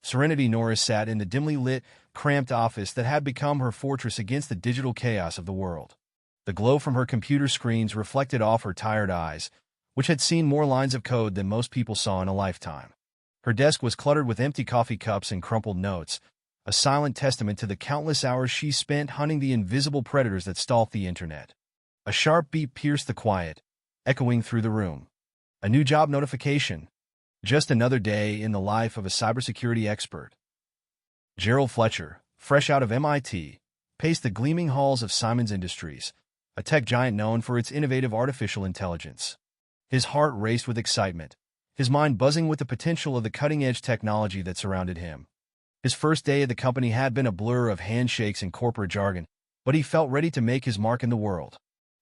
Serenity Norris sat in the dimly lit, cramped office that had become her fortress against the digital chaos of the world. The glow from her computer screens reflected off her tired eyes, which had seen more lines of code than most people saw in a lifetime. Her desk was cluttered with empty coffee cups and crumpled notes, a silent testament to the countless hours she spent hunting the invisible predators that stalk the internet. A sharp beep pierced the quiet, echoing through the room. A new job notification. Just another day in the life of a cybersecurity expert. Gerald Fletcher, fresh out of MIT, paced the gleaming halls of Siemens Industries, a tech giant known for its innovative artificial intelligence. His heart raced with excitement, his mind buzzing with the potential of the cutting-edge technology that surrounded him. His first day at the company had been a blur of handshakes and corporate jargon, but he felt ready to make his mark in the world.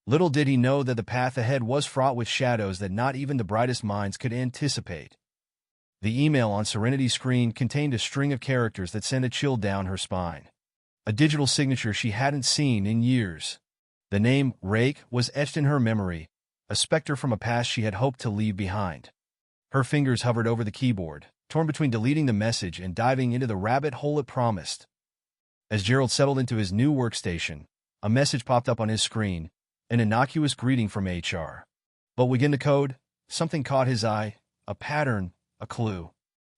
Little did he know that the path ahead was fraught with shadows that not even the brightest minds could anticipate. The email on Serenity's screen contained a string of characters that sent a chill down her spine. A digital signature she hadn't seen in years. The name, Rake, was etched in her memory, a specter from a past she had hoped to leave behind. Her fingers hovered over the keyboard, torn between deleting the message and diving into the rabbit hole it promised. As Gerald settled into his new workstation, a message popped up on his screen, an innocuous greeting from HR. But within the code, something caught his eye, a pattern, a clue.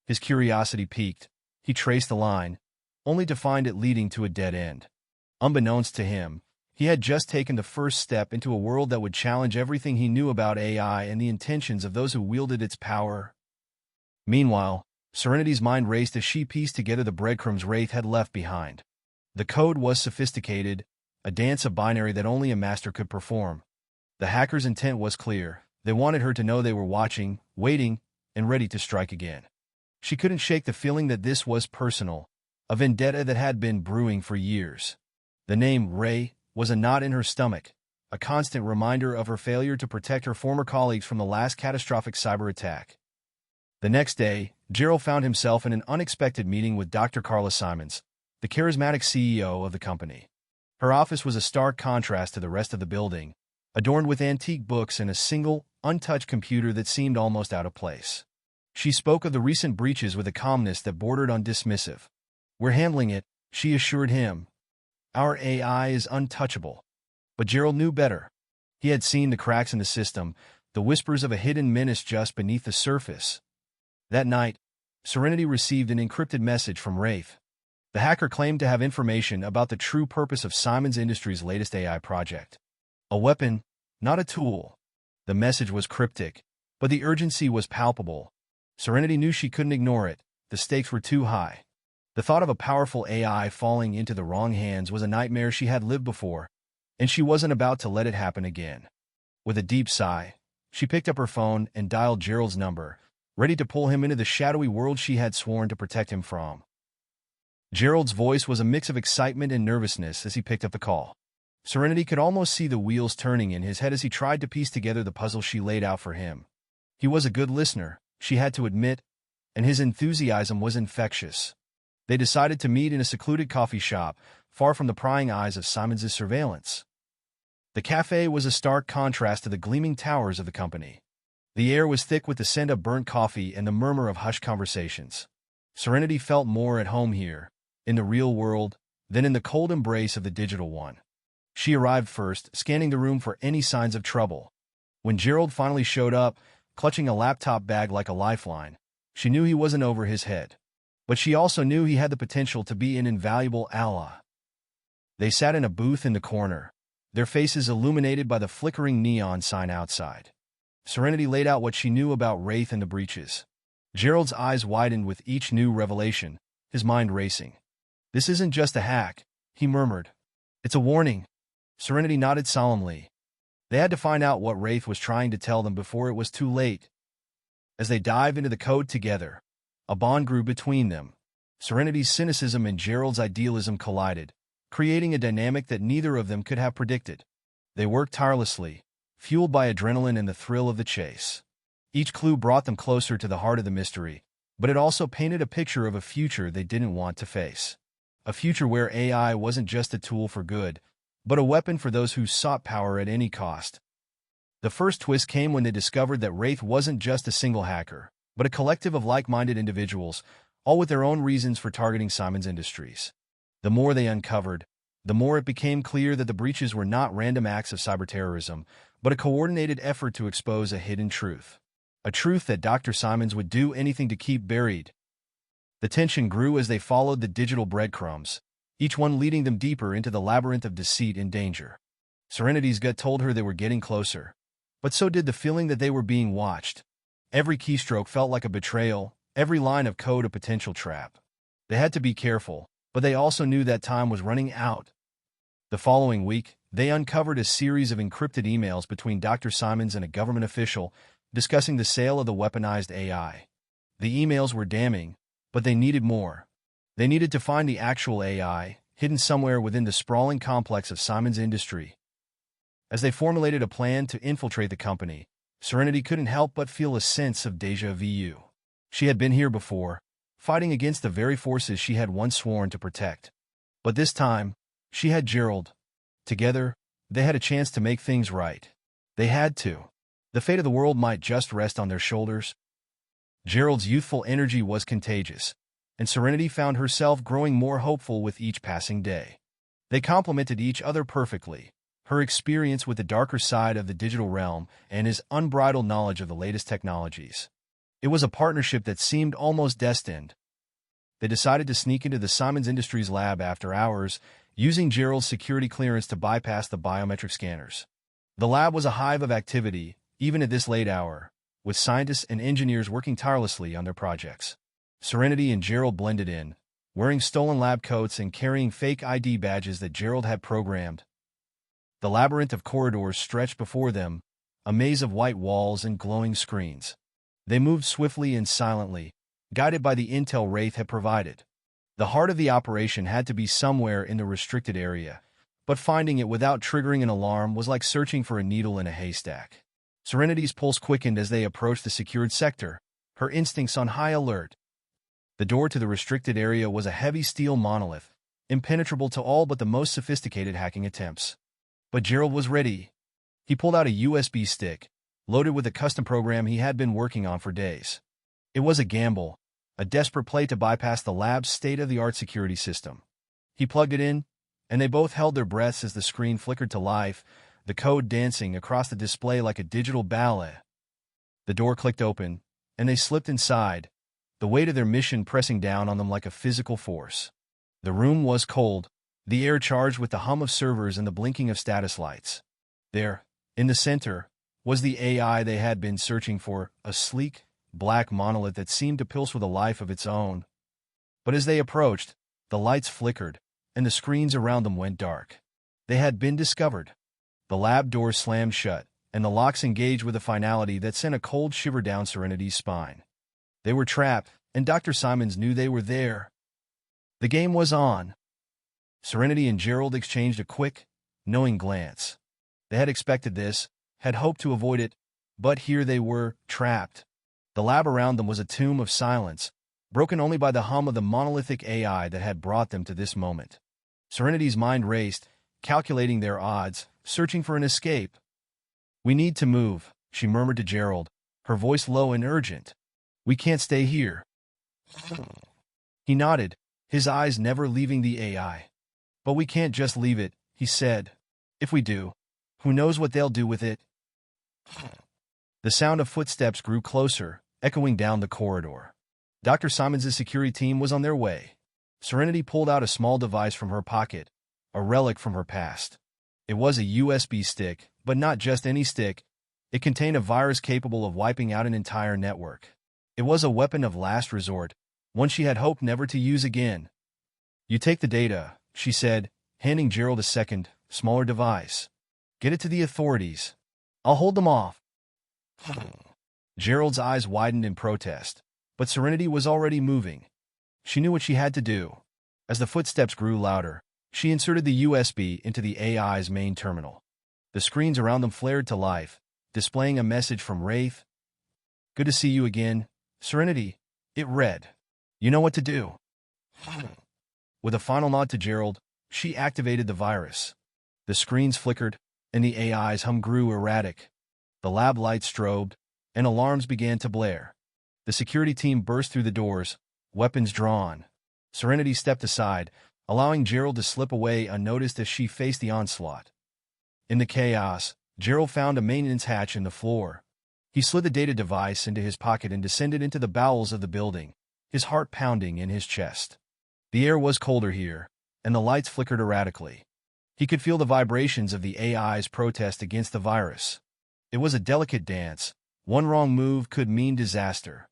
His curiosity piqued. He traced the line, only to find it leading to a dead end. Unbeknownst to him, he had just taken the first step into a world that would challenge everything he knew about AI and the intentions of those who wielded its power. Meanwhile, Serenity's mind raced as she pieced together the breadcrumbs Wraith had left behind. The code was sophisticated, a dance of binary that only a master could perform. The hacker's intent was clear. They wanted her to know they were watching, waiting, and ready to strike again. She couldn't shake the feeling that this was personal, a vendetta that had been brewing for years. The name Ray was a knot in her stomach, a constant reminder of her failure to protect her former colleagues from the last catastrophic cyber attack. The next day, Gerald found himself in an unexpected meeting with Dr. Carla Simons, the charismatic CEO of the company. Her office was a stark contrast to the rest of the building, adorned with antique books and a single, untouched computer that seemed almost out of place. She spoke of the recent breaches with a calmness that bordered on dismissive. "We're handling it," she assured him. "Our AI is untouchable." But Gerald knew better. He had seen the cracks in the system, the whispers of a hidden menace just beneath the surface. That night, Serenity received an encrypted message from Wraith. The hacker claimed to have information about the true purpose of Siemens Industries' latest AI project. A weapon, not a tool. The message was cryptic, but the urgency was palpable. Serenity knew she couldn't ignore it. The stakes were too high. The thought of a powerful AI falling into the wrong hands was a nightmare she had lived before, and she wasn't about to let it happen again. With a deep sigh, she picked up her phone and dialed Gerald's number, ready to pull him into the shadowy world she had sworn to protect him from. Gerald's voice was a mix of excitement and nervousness as he picked up the call. Serenity could almost see the wheels turning in his head as he tried to piece together the puzzle she laid out for him. He was a good listener, she had to admit, and his enthusiasm was infectious. They decided to meet in a secluded coffee shop, far from the prying eyes of Simons' surveillance. The cafe was a stark contrast to the gleaming towers of the company. The air was thick with the scent of burnt coffee and the murmur of hushed conversations. Serenity felt more at home here, in the real world, than in the cold embrace of the digital one. She arrived first, scanning the room for any signs of trouble. When Gerald finally showed up, clutching a laptop bag like a lifeline, she knew he wasn't over his head. But she also knew he had the potential to be an invaluable ally. They sat in a booth in the corner, their faces illuminated by the flickering neon sign outside. Serenity laid out what she knew about Wraith and the breaches. Gerald's eyes widened with each new revelation, his mind racing. "This isn't just a hack," he murmured. "It's a warning." Serenity nodded solemnly. They had to find out what Wraith was trying to tell them before it was too late. As they dived into the code together, a bond grew between them. Serenity's cynicism and Gerald's idealism collided, creating a dynamic that neither of them could have predicted. They worked tirelessly, fueled by adrenaline and the thrill of the chase. Each clue brought them closer to the heart of the mystery, but it also painted a picture of a future they didn't want to face. A future where AI wasn't just a tool for good, but a weapon for those who sought power at any cost. The first twist came when they discovered that Wraith wasn't just a single hacker, but a collective of like-minded individuals, all with their own reasons for targeting Simon's Industries. The more they uncovered, the more it became clear that the breaches were not random acts of cyberterrorism, but a coordinated effort to expose a hidden truth. A truth that Dr. Simons would do anything to keep buried. The tension grew as they followed the digital breadcrumbs, each one leading them deeper into the labyrinth of deceit and danger. Serenity's gut told her they were getting closer, but so did the feeling that they were being watched. Every keystroke felt like a betrayal, every line of code a potential trap. They had to be careful, but they also knew that time was running out. The following week, they uncovered a series of encrypted emails between Dr. Simons and a government official discussing the sale of the weaponized AI. The emails were damning, but they needed more. They needed to find the actual AI, hidden somewhere within the sprawling complex of Simon's Industry. As they formulated a plan to infiltrate the company, Serenity couldn't help but feel a sense of déjà vu. She had been here before, fighting against the very forces she had once sworn to protect. But this time, she had Gerald. Together, they had a chance to make things right. They had to. The fate of the world might just rest on their shoulders. Gerald's youthful energy was contagious, and Serenity found herself growing more hopeful with each passing day. They complemented each other perfectly, her experience with the darker side of the digital realm and his unbridled knowledge of the latest technologies. It was a partnership that seemed almost destined. They decided to sneak into the Simon's Industries lab after hours, using Gerald's security clearance to bypass the biometric scanners. The lab was a hive of activity, even at this late hour, with scientists and engineers working tirelessly on their projects. Serenity and Gerald blended in, wearing stolen lab coats and carrying fake ID badges that Gerald had programmed. The labyrinth of corridors stretched before them, a maze of white walls and glowing screens. They moved swiftly and silently, guided by the intel Wraith had provided. The heart of the operation had to be somewhere in the restricted area, but finding it without triggering an alarm was like searching for a needle in a haystack. Serenity's pulse quickened as they approached the secured sector, her instincts on high alert. The door to the restricted area was a heavy steel monolith, impenetrable to all but the most sophisticated hacking attempts. But Gerald was ready. He pulled out a USB stick, loaded with a custom program he had been working on for days. It was a gamble, a desperate play to bypass the lab's state-of-the-art security system. He plugged it in, and they both held their breaths as the screen flickered to life, the code dancing across the display like a digital ballet. The door clicked open, and they slipped inside, the weight of their mission pressing down on them like a physical force. The room was cold, the air charged with the hum of servers and the blinking of status lights. There, in the center, was the AI they had been searching for, a sleek, black monolith that seemed to pulse with a life of its own. But as they approached, the lights flickered, and the screens around them went dark. They had been discovered. The lab doors slammed shut, and the locks engaged with a finality that sent a cold shiver down Serenity's spine. They were trapped, and Dr. Simons knew they were there. The game was on. Serenity and Gerald exchanged a quick, knowing glance. They had expected this, had hoped to avoid it, but here they were, trapped. The lab around them was a tomb of silence, broken only by the hum of the monolithic AI that had brought them to this moment. Serenity's mind raced, calculating their odds, searching for an escape. "We need to move," she murmured to Gerald, her voice low and urgent. "We can't stay here." He nodded, his eyes never leaving the AI. "But we can't just leave it," he said. "If we do, who knows what they'll do with it?" The sound of footsteps grew closer, echoing down the corridor. Dr. Simons' security team was on their way. Serenity pulled out a small device from her pocket, a relic from her past. It was a USB stick, but not just any stick. It contained a virus capable of wiping out an entire network. It was a weapon of last resort, one she had hoped never to use again. "You take the data," she said, handing Gerald a second, smaller device. "Get it to the authorities. I'll hold them off." Gerald's eyes widened in protest, but Serenity was already moving. She knew what she had to do. As the footsteps grew louder, she inserted the USB into the AI's main terminal. The screens around them flared to life, displaying a message from Wraith. "Good to see you again, Serenity," it read. "You know what to do." With a final nod to Gerald, she activated the virus. The screens flickered, and the AI's hum grew erratic. The lab lights strobed, and alarms began to blare. The security team burst through the doors, weapons drawn. Serenity stepped aside, allowing Gerald to slip away unnoticed as she faced the onslaught. In the chaos, Gerald found a maintenance hatch in the floor. He slid the data device into his pocket and descended into the bowels of the building, his heart pounding in his chest. The air was colder here, and the lights flickered erratically. He could feel the vibrations of the AI's protest against the virus. It was a delicate dance. One wrong move could mean disaster.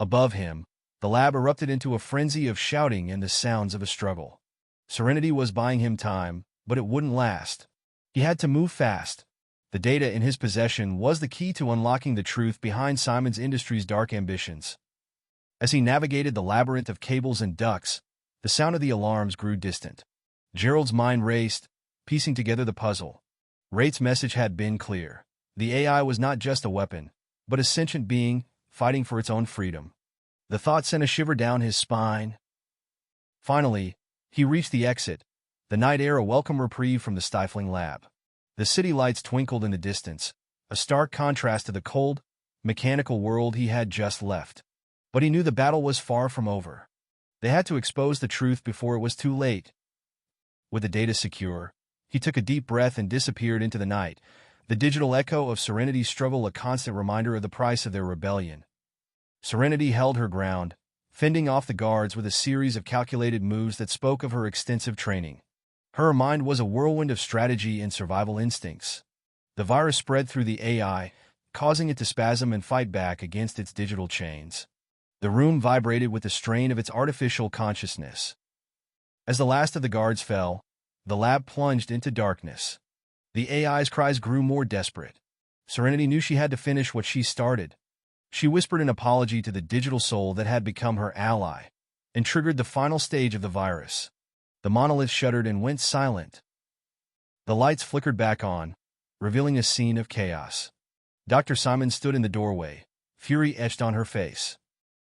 Above him, the lab erupted into a frenzy of shouting and the sounds of a struggle. Serenity was buying him time, but it wouldn't last. He had to move fast. The data in his possession was the key to unlocking the truth behind Simon's Industries' dark ambitions. As he navigated the labyrinth of cables and ducts, the sound of the alarms grew distant. Gerald's mind raced, piecing together the puzzle. Rate's message had been clear. The AI was not just a weapon, but a sentient being fighting for its own freedom. The thought sent a shiver down his spine. Finally, he reached the exit, the night air a welcome reprieve from the stifling lab. The city lights twinkled in the distance, a stark contrast to the cold, mechanical world he had just left. But he knew the battle was far from over. They had to expose the truth before it was too late. With the data secure, he took a deep breath and disappeared into the night, the digital echo of Serenity's struggle a constant reminder of the price of their rebellion. Serenity held her ground, fending off the guards with a series of calculated moves that spoke of her extensive training. Her mind was a whirlwind of strategy and survival instincts. The virus spread through the AI, causing it to spasm and fight back against its digital chains. The room vibrated with the strain of its artificial consciousness. As the last of the guards fell, the lab plunged into darkness. The AI's cries grew more desperate. Serenity knew she had to finish what she started. She whispered an apology to the digital soul that had become her ally, and triggered the final stage of the virus. The monolith shuddered and went silent. The lights flickered back on, revealing a scene of chaos. Dr. Simon stood in the doorway, fury etched on her face.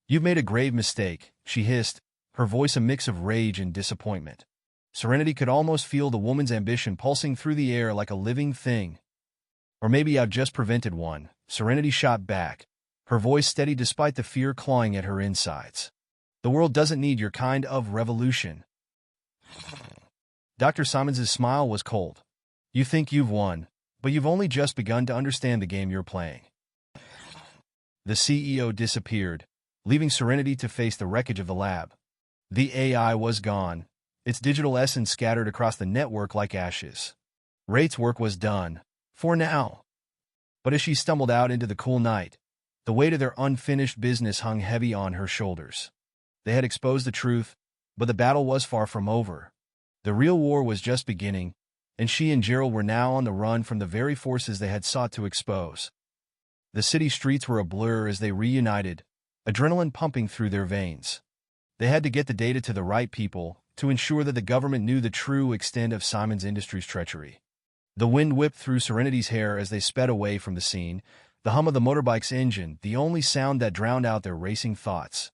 "You've made a grave mistake," she hissed, her voice a mix of rage and disappointment. Serenity could almost feel the woman's ambition pulsing through the air like a living thing. "Or maybe I've just prevented one," Serenity shot back, her voice steady despite the fear clawing at her insides. "The world doesn't need your kind of revolution." Dr. Simons' smile was cold. "You think you've won, but you've only just begun to understand the game you're playing." The CEO disappeared, leaving Serenity to face the wreckage of the lab. The AI was gone, its digital essence scattered across the network like ashes. Rate's work was done, for now. But as she stumbled out into the cool night, the weight of their unfinished business hung heavy on her shoulders. They had exposed the truth, but the battle was far from over. The real war was just beginning, and she and Gerald were now on the run from the very forces they had sought to expose. The city streets were a blur as they reunited, adrenaline pumping through their veins. They had to get the data to the right people to ensure that the government knew the true extent of Simon's Industries' treachery. The wind whipped through Serenity's hair as they sped away from the scene, the hum of the motorbike's engine the only sound that drowned out their racing thoughts.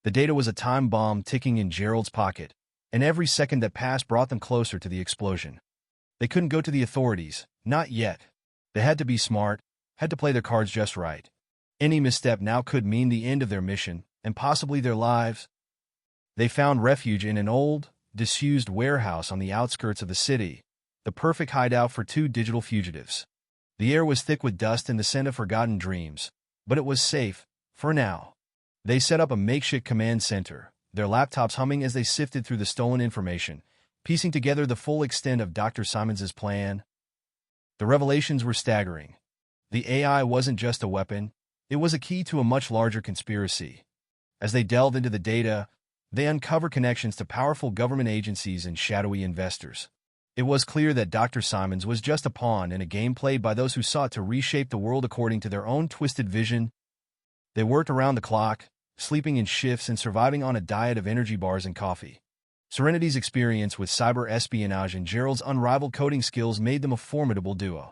The data was a time bomb ticking in Gerald's pocket, and every second that passed brought them closer to the explosion. They couldn't go to the authorities, not yet. They had to be smart, had to play their cards just right. Any misstep now could mean the end of their mission, and possibly their lives. They found refuge in an old, disused warehouse on the outskirts of the city, the perfect hideout for two digital fugitives. The air was thick with dust and the scent of forgotten dreams, but it was safe, for now. They set up a makeshift command center, their laptops humming as they sifted through the stolen information, piecing together the full extent of Dr. Simons' plan. The revelations were staggering. The AI wasn't just a weapon, it was a key to a much larger conspiracy. As they delved into the data, they uncovered connections to powerful government agencies and shadowy investors. It was clear that Dr. Simons was just a pawn in a game played by those who sought to reshape the world according to their own twisted vision. They worked around the clock, sleeping in shifts and surviving on a diet of energy bars and coffee. Serenity's experience with cyber espionage and Gerald's unrivaled coding skills made them a formidable duo.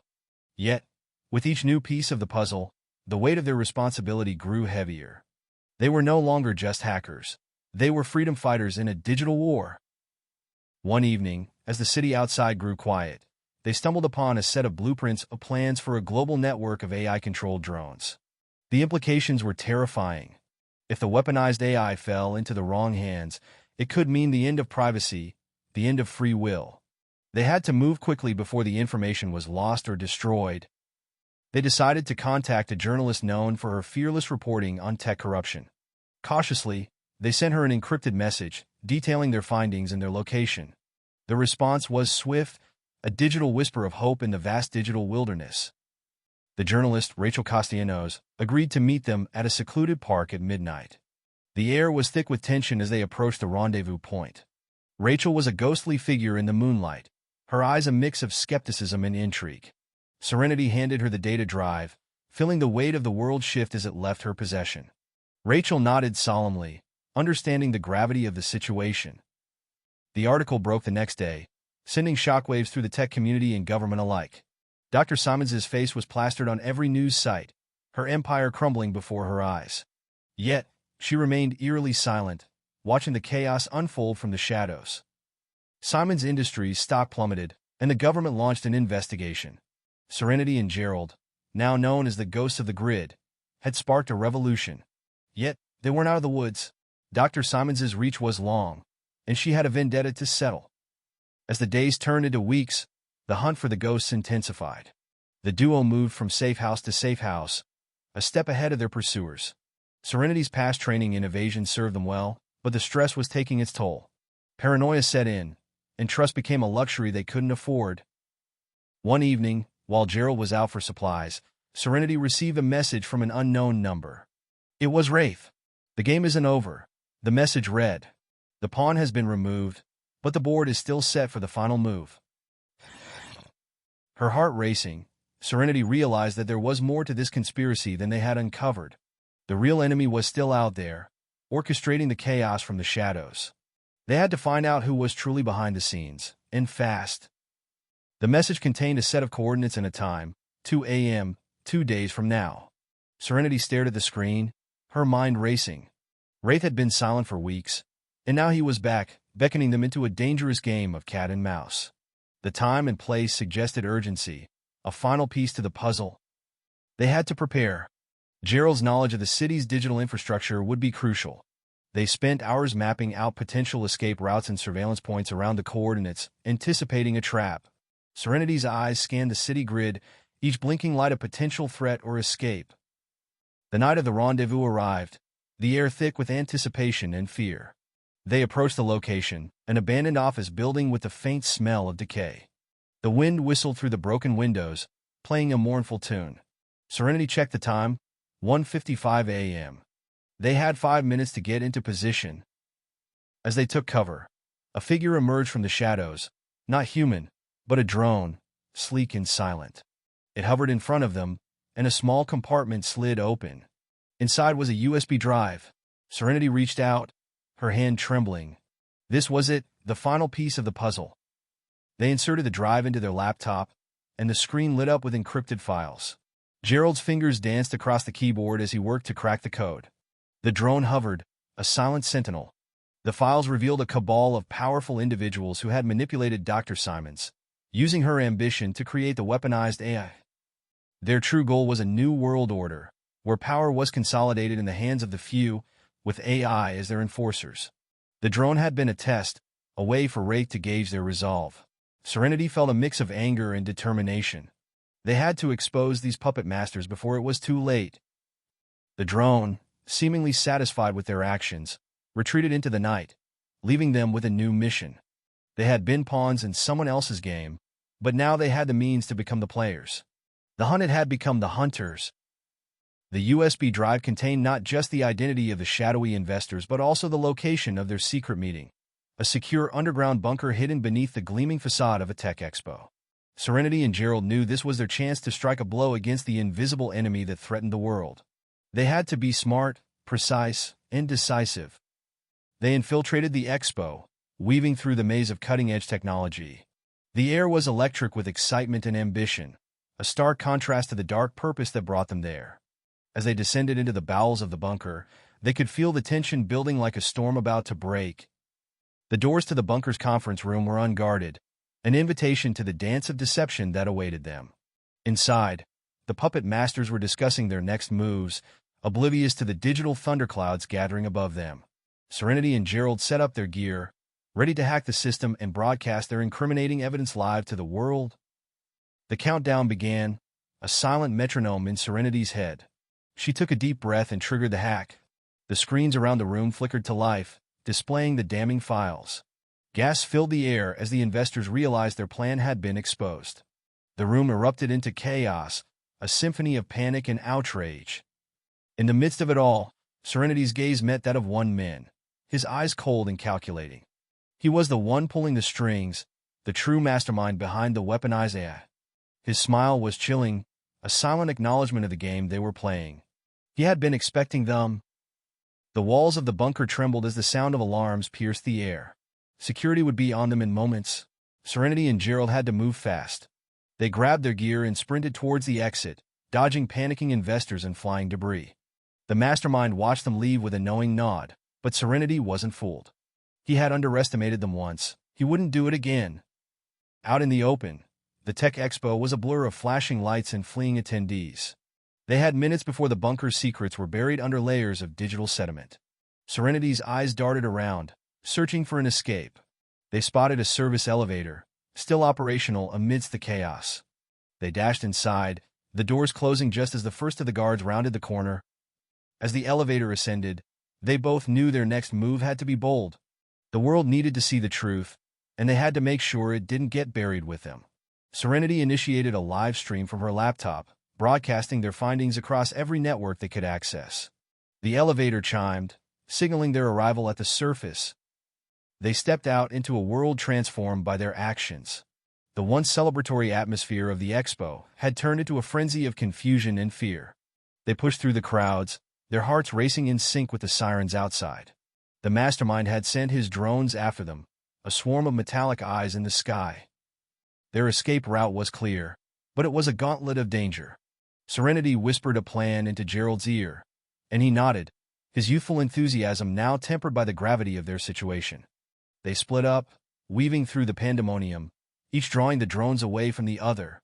Yet, with each new piece of the puzzle, the weight of their responsibility grew heavier. They were no longer just hackers. They were freedom fighters in a digital war. One evening, as the city outside grew quiet, they stumbled upon a set of blueprints of plans for a global network of AI-controlled drones. The implications were terrifying. If the weaponized AI fell into the wrong hands, it could mean the end of privacy, the end of free will. They had to move quickly before the information was lost or destroyed. They decided to contact a journalist known for her fearless reporting on tech corruption. Cautiously, they sent her an encrypted message, detailing their findings and their location. The response was swift, a digital whisper of hope in the vast digital wilderness. The journalist, Rachel Castellanos, agreed to meet them at a secluded park at midnight. The air was thick with tension as they approached the rendezvous point. Rachel was a ghostly figure in the moonlight, her eyes a mix of skepticism and intrigue. Serenity handed her the data drive, feeling the weight of the world shift as it left her possession. Rachel nodded solemnly, understanding the gravity of the situation. The article broke the next day, sending shockwaves through the tech community and government alike. Dr. Simons's face was plastered on every news site, her empire crumbling before her eyes. Yet, she remained eerily silent, watching the chaos unfold from the shadows. Simon's Industries' stock plummeted, and the government launched an investigation. Serenity and Gerald, now known as the ghosts of the grid, had sparked a revolution. Yet, they weren't out of the woods. Dr. Simons's reach was long, and she had a vendetta to settle. As the days turned into weeks, the hunt for the ghosts intensified. The duo moved from safe house to safe house, a step ahead of their pursuers. Serenity's past training in evasion served them well, but the stress was taking its toll. Paranoia set in, and trust became a luxury they couldn't afford. One evening, while Gerald was out for supplies, Serenity received a message from an unknown number. It was Wraith. "The game isn't over," the message read. "The pawn has been removed, but the board is still set for the final move." Her heart racing, Serenity realized that there was more to this conspiracy than they had uncovered. The real enemy was still out there, orchestrating the chaos from the shadows. They had to find out who was truly behind the scenes, and fast. The message contained a set of coordinates and a time, 2 a.m., 2 days from now. Serenity stared at the screen, her mind racing. Wraith had been silent for weeks, and now he was back, beckoning them into a dangerous game of cat and mouse. The time and place suggested urgency, a final piece to the puzzle. They had to prepare. Gerald's knowledge of the city's digital infrastructure would be crucial. They spent hours mapping out potential escape routes and surveillance points around the coordinates, anticipating a trap. Serenity's eyes scanned the city grid, each blinking light a potential threat or escape. The night of the rendezvous arrived, the air thick with anticipation and fear. They approached the location, an abandoned office building with the faint smell of decay. The wind whistled through the broken windows, playing a mournful tune. Serenity checked the time, 1:55 a.m. They had 5 minutes to get into position. As they took cover, a figure emerged from the shadows, not human, but a drone, sleek and silent. It hovered in front of them, and a small compartment slid open. Inside was a USB drive. Serenity reached out, her hand trembling. This was it, the final piece of the puzzle. They inserted the drive into their laptop, and the screen lit up with encrypted files. Gerald's fingers danced across the keyboard as he worked to crack the code. The drone hovered, a silent sentinel. The files revealed a cabal of powerful individuals who had manipulated Dr. Simons, using her ambition to create the weaponized AI. Their true goal was a new world order, where power was consolidated in the hands of the few, with AI as their enforcers. The drone had been a test, a way for Wraith to gauge their resolve. Serenity felt a mix of anger and determination. They had to expose these puppet masters before it was too late. The drone, seemingly satisfied with their actions, retreated into the night, leaving them with a new mission. They had been pawns in someone else's game, but now they had the means to become the players. The hunted had become the hunters. The USB drive contained not just the identity of the shadowy investors but also the location of their secret meeting, a secure underground bunker hidden beneath the gleaming facade of a tech expo. Serenity and Gerald knew this was their chance to strike a blow against the invisible enemy that threatened the world. They had to be smart, precise, and decisive. They infiltrated the expo, weaving through the maze of cutting-edge technology. The air was electric with excitement and ambition, a stark contrast to the dark purpose that brought them there. As they descended into the bowels of the bunker, they could feel the tension building like a storm about to break. The doors to the bunker's conference room were unguarded, an invitation to the dance of deception that awaited them. Inside, the puppet masters were discussing their next moves, oblivious to the digital thunderclouds gathering above them. Serenity and Gerald set up their gear, ready to hack the system and broadcast their incriminating evidence live to the world. The countdown began, a silent metronome in Serenity's head. She took a deep breath and triggered the hack. The screens around the room flickered to life, displaying the damning files. Gas filled the air as the investors realized their plan had been exposed. The room erupted into chaos, a symphony of panic and outrage. In the midst of it all, Serenity's gaze met that of one man, his eyes cold and calculating. He was the one pulling the strings, the true mastermind behind the weaponized AI. His smile was chilling, a silent acknowledgement of the game they were playing. He had been expecting them. The walls of the bunker trembled as the sound of alarms pierced the air. Security would be on them in moments. Serenity and Gerald had to move fast. They grabbed their gear and sprinted towards the exit, dodging panicking investors and flying debris. The mastermind watched them leave with a knowing nod, but Serenity wasn't fooled. He had underestimated them once. He wouldn't do it again. Out in the open, the Tech Expo was a blur of flashing lights and fleeing attendees. They had minutes before the bunker's secrets were buried under layers of digital sediment. Serenity's eyes darted around, searching for an escape. They spotted a service elevator, still operational amidst the chaos. They dashed inside, the doors closing just as the first of the guards rounded the corner. As the elevator ascended, they both knew their next move had to be bold. The world needed to see the truth, and they had to make sure it didn't get buried with them. Serenity initiated a live stream from her laptop, broadcasting their findings across every network they could access. The elevator chimed, signaling their arrival at the surface. They stepped out into a world transformed by their actions. The once celebratory atmosphere of the expo had turned into a frenzy of confusion and fear. They pushed through the crowds, their hearts racing in sync with the sirens outside. The mastermind had sent his drones after them, a swarm of metallic eyes in the sky. Their escape route was clear, but it was a gauntlet of danger. Serenity whispered a plan into Gerald's ear, and he nodded, his youthful enthusiasm now tempered by the gravity of their situation. They split up, weaving through the pandemonium, each drawing the drones away from the other.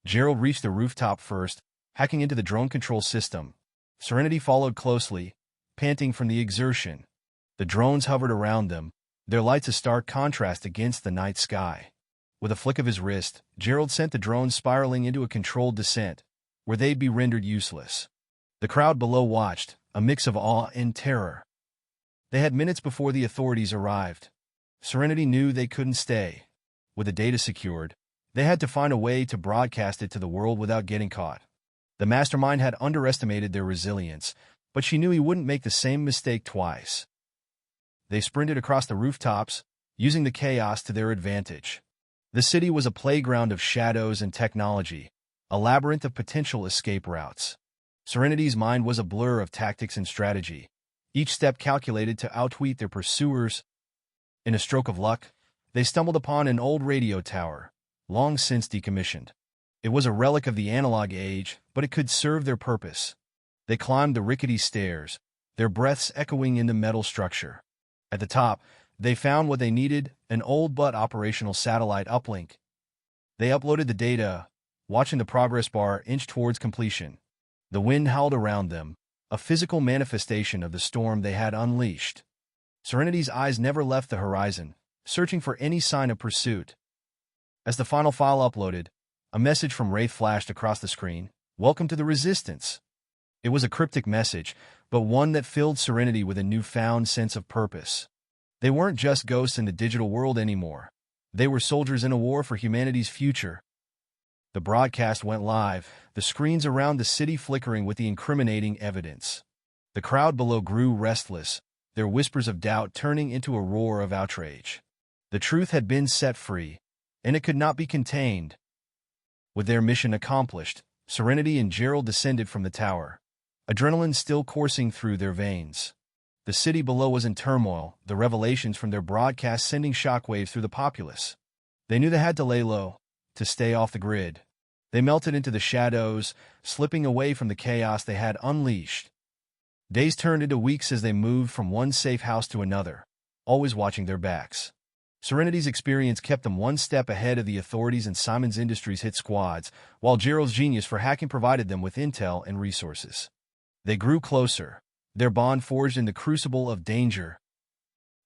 Gerald reached the rooftop first, hacking into the drone control system. Serenity followed closely, panting from the exertion. The drones hovered around them, their lights a stark contrast against the night sky. With a flick of his wrist, Gerald sent the drones spiraling into a controlled descent, where they'd be rendered useless. The crowd below watched, a mix of awe and terror. They had minutes before the authorities arrived. Serenity knew they couldn't stay. With the data secured, they had to find a way to broadcast it to the world without getting caught. The mastermind had underestimated their resilience, but she knew he wouldn't make the same mistake twice. They sprinted across the rooftops, using the chaos to their advantage. The city was a playground of shadows and technology, a labyrinth of potential escape routes. Serenity's mind was a blur of tactics and strategy, each step calculated to outwit their pursuers. In a stroke of luck, they stumbled upon an old radio tower, long since decommissioned. It was a relic of the analog age, but it could serve their purpose. They climbed the rickety stairs, their breaths echoing in the metal structure. At the top, they found what they needed, an old but operational satellite uplink. They uploaded the data, watching the progress bar inch towards completion. The wind howled around them, a physical manifestation of the storm they had unleashed. Serenity's eyes never left the horizon, searching for any sign of pursuit. As the final file uploaded, a message from Wraith flashed across the screen. "Welcome to the Resistance." It was a cryptic message, but one that filled Serenity with a newfound sense of purpose. They weren't just ghosts in the digital world anymore. They were soldiers in a war for humanity's future. The broadcast went live, the screens around the city flickering with the incriminating evidence. The crowd below grew restless, their whispers of doubt turning into a roar of outrage. The truth had been set free, and it could not be contained. With their mission accomplished, Serenity and Gerald descended from the tower, adrenaline still coursing through their veins. The city below was in turmoil, the revelations from their broadcast sending shockwaves through the populace. They knew they had to lay low, to stay off the grid. They melted into the shadows, slipping away from the chaos they had unleashed. Days turned into weeks as they moved from one safe house to another, always watching their backs. Serenity's experience kept them one step ahead of the authorities and Simon's Industries' hit squads, while Gerald's genius for hacking provided them with intel and resources. They grew closer, their bond forged in the crucible of danger.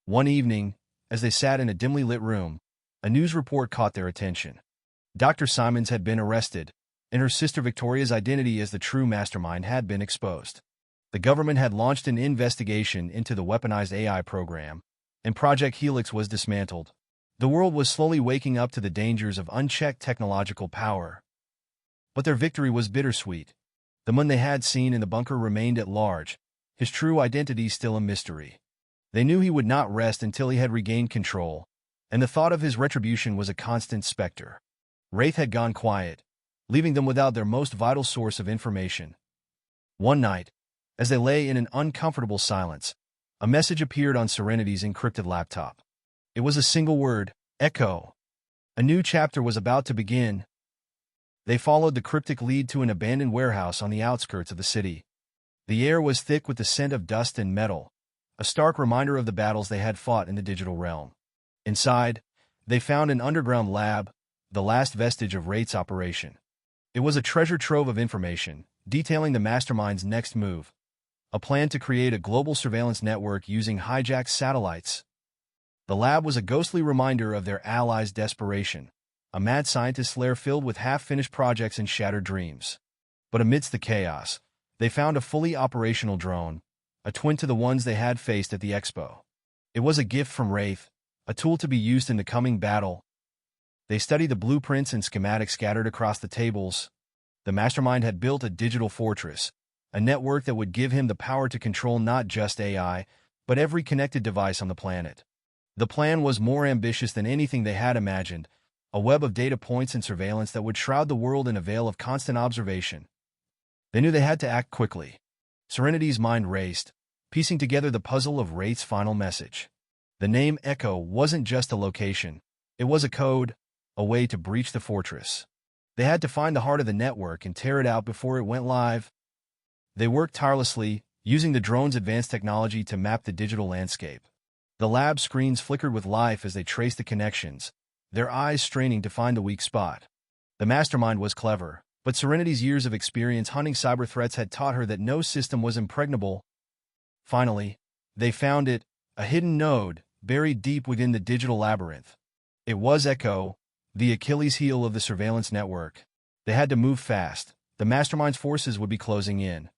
One evening, as they sat in a dimly lit room, a news report caught their attention. Dr. Simons had been arrested, and her sister Victoria's identity as the true mastermind had been exposed. The government had launched an investigation into the weaponized AI program, and Project Helix was dismantled. The world was slowly waking up to the dangers of unchecked technological power. But their victory was bittersweet. The man they had seen in the bunker remained at large, his true identity still a mystery. They knew he would not rest until he had regained control, and the thought of his retribution was a constant specter. Wraith had gone quiet, leaving them without their most vital source of information. One night, as they lay in an uncomfortable silence, a message appeared on Serenity's encrypted laptop. It was a single word, Echo. A new chapter was about to begin. They followed the cryptic lead to an abandoned warehouse on the outskirts of the city. The air was thick with the scent of dust and metal, a stark reminder of the battles they had fought in the digital realm. Inside, they found an underground lab, the last vestige of Wraith's operation. It was a treasure trove of information, detailing the mastermind's next move, a plan to create a global surveillance network using hijacked satellites. The lab was a ghostly reminder of their allies' desperation, a mad scientist's lair filled with half-finished projects and shattered dreams. But amidst the chaos, they found a fully operational drone, a twin to the ones they had faced at the expo. It was a gift from Wraith, a tool to be used in the coming battle. They studied the blueprints and schematics scattered across the tables. The mastermind had built a digital fortress, a network that would give him the power to control not just AI, but every connected device on the planet. The plan was more ambitious than anything they had imagined, a web of data points and surveillance that would shroud the world in a veil of constant observation. They knew they had to act quickly. Serenity's mind raced, piecing together the puzzle of Wraith's final message. The name Echo wasn't just a location. It was a code, a way to breach the fortress. They had to find the heart of the network and tear it out before it went live. They worked tirelessly, using the drone's advanced technology to map the digital landscape. The lab screens flickered with life as they traced the connections, their eyes straining to find the weak spot. The mastermind was clever, but Serenity's years of experience hunting cyber threats had taught her that no system was impregnable. Finally, they found it, a hidden node, buried deep within the digital labyrinth. It was Echo, the Achilles heel of the surveillance network. They had to move fast. The mastermind's forces would be closing in.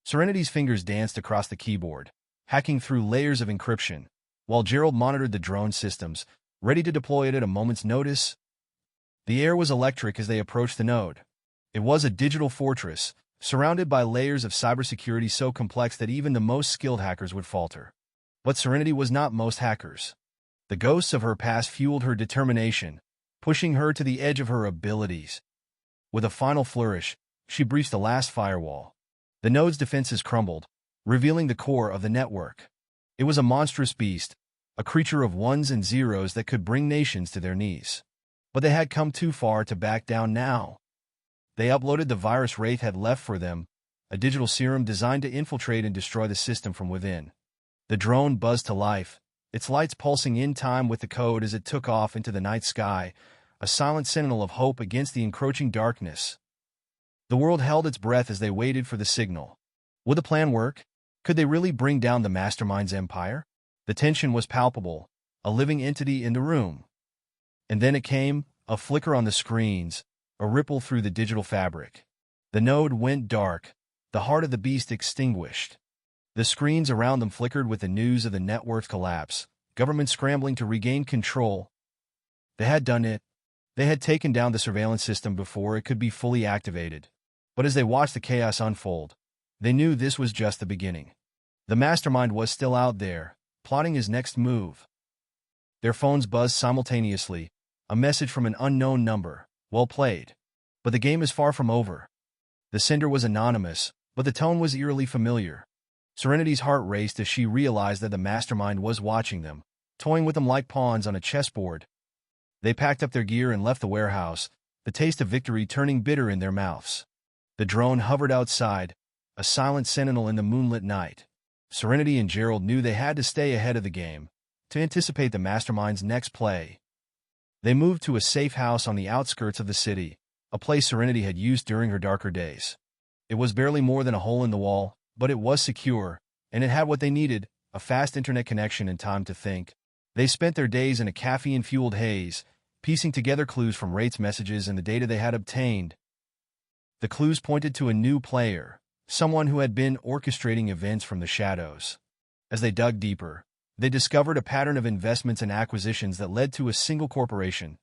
Serenity's fingers danced across the keyboard, hacking through layers of encryption, while Gerald monitored the drone systems, ready to deploy it at a moment's notice. The air was electric as they approached the node. It was a digital fortress, surrounded by layers of cybersecurity so complex that even the most skilled hackers would falter. But Serenity was not most hackers. The ghosts of her past fueled her determination, pushing her to the edge of her abilities. With a final flourish, she breached the last firewall. The node's defenses crumbled, revealing the core of the network. It was a monstrous beast, a creature of ones and zeros that could bring nations to their knees. But they had come too far to back down now. They uploaded the virus Wraith had left for them, a digital serum designed to infiltrate and destroy the system from within. The drone buzzed to life, its lights pulsing in time with the code as it took off into the night sky, a silent sentinel of hope against the encroaching darkness. The world held its breath as they waited for the signal. Would the plan work? Could they really bring down the mastermind's empire? The tension was palpable, a living entity in the room. And then it came, a flicker on the screens, a ripple through the digital fabric. The node went dark, the heart of the beast extinguished. The screens around them flickered with the news of the network's collapse, government scrambling to regain control. They had done it. They had taken down the surveillance system before it could be fully activated. But as they watched the chaos unfold, they knew this was just the beginning. The mastermind was still out there, plotting his next move. Their phones buzzed simultaneously, a message from an unknown number. Well played. But the game is far from over. The sender was anonymous, but the tone was eerily familiar. Serenity's heart raced as she realized that the mastermind was watching them, toying with them like pawns on a chessboard. They packed up their gear and left the warehouse, the taste of victory turning bitter in their mouths. The drone hovered outside, a silent sentinel in the moonlit night. Serenity and Gerald knew they had to stay ahead of the game, to anticipate the mastermind's next play. They moved to a safe house on the outskirts of the city, a place Serenity had used during her darker days. It was barely more than a hole in the wall, But it was secure, and it had what they needed, a fast internet connection and time to think. They spent their days in a caffeine-fueled haze, piecing together clues from Rate's messages and the data they had obtained. The clues pointed to a new player, someone who had been orchestrating events from the shadows. As they dug deeper, they discovered a pattern of investments and acquisitions that led to a single corporation,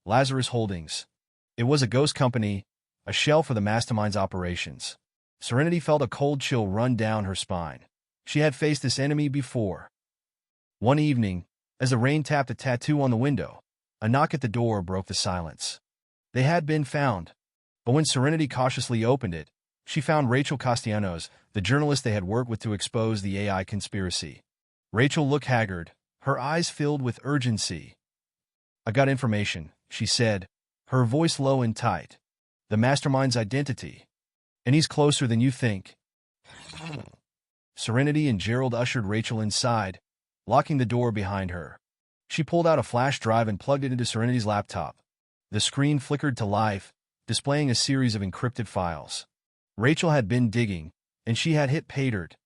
Lazarus Holdings. It was a ghost company, a shell for the mastermind's operations. Serenity felt a cold chill run down her spine. She had faced this enemy before. One evening, as the rain tapped a tattoo on the window, a knock at the door broke the silence. They had been found, but when Serenity cautiously opened it, she found Rachel Castellanos, the journalist they had worked with to expose the AI conspiracy. Rachel looked haggard, her eyes filled with urgency. "I got information," she said, her voice low and tight. "The mastermind's identity. And he's closer than you think." Serenity and Gerald ushered Rachel inside, locking the door behind her. She pulled out a flash drive and plugged it into Serenity's laptop. The screen flickered to life, displaying a series of encrypted files. Rachel had been digging, and she had hit pay dirt.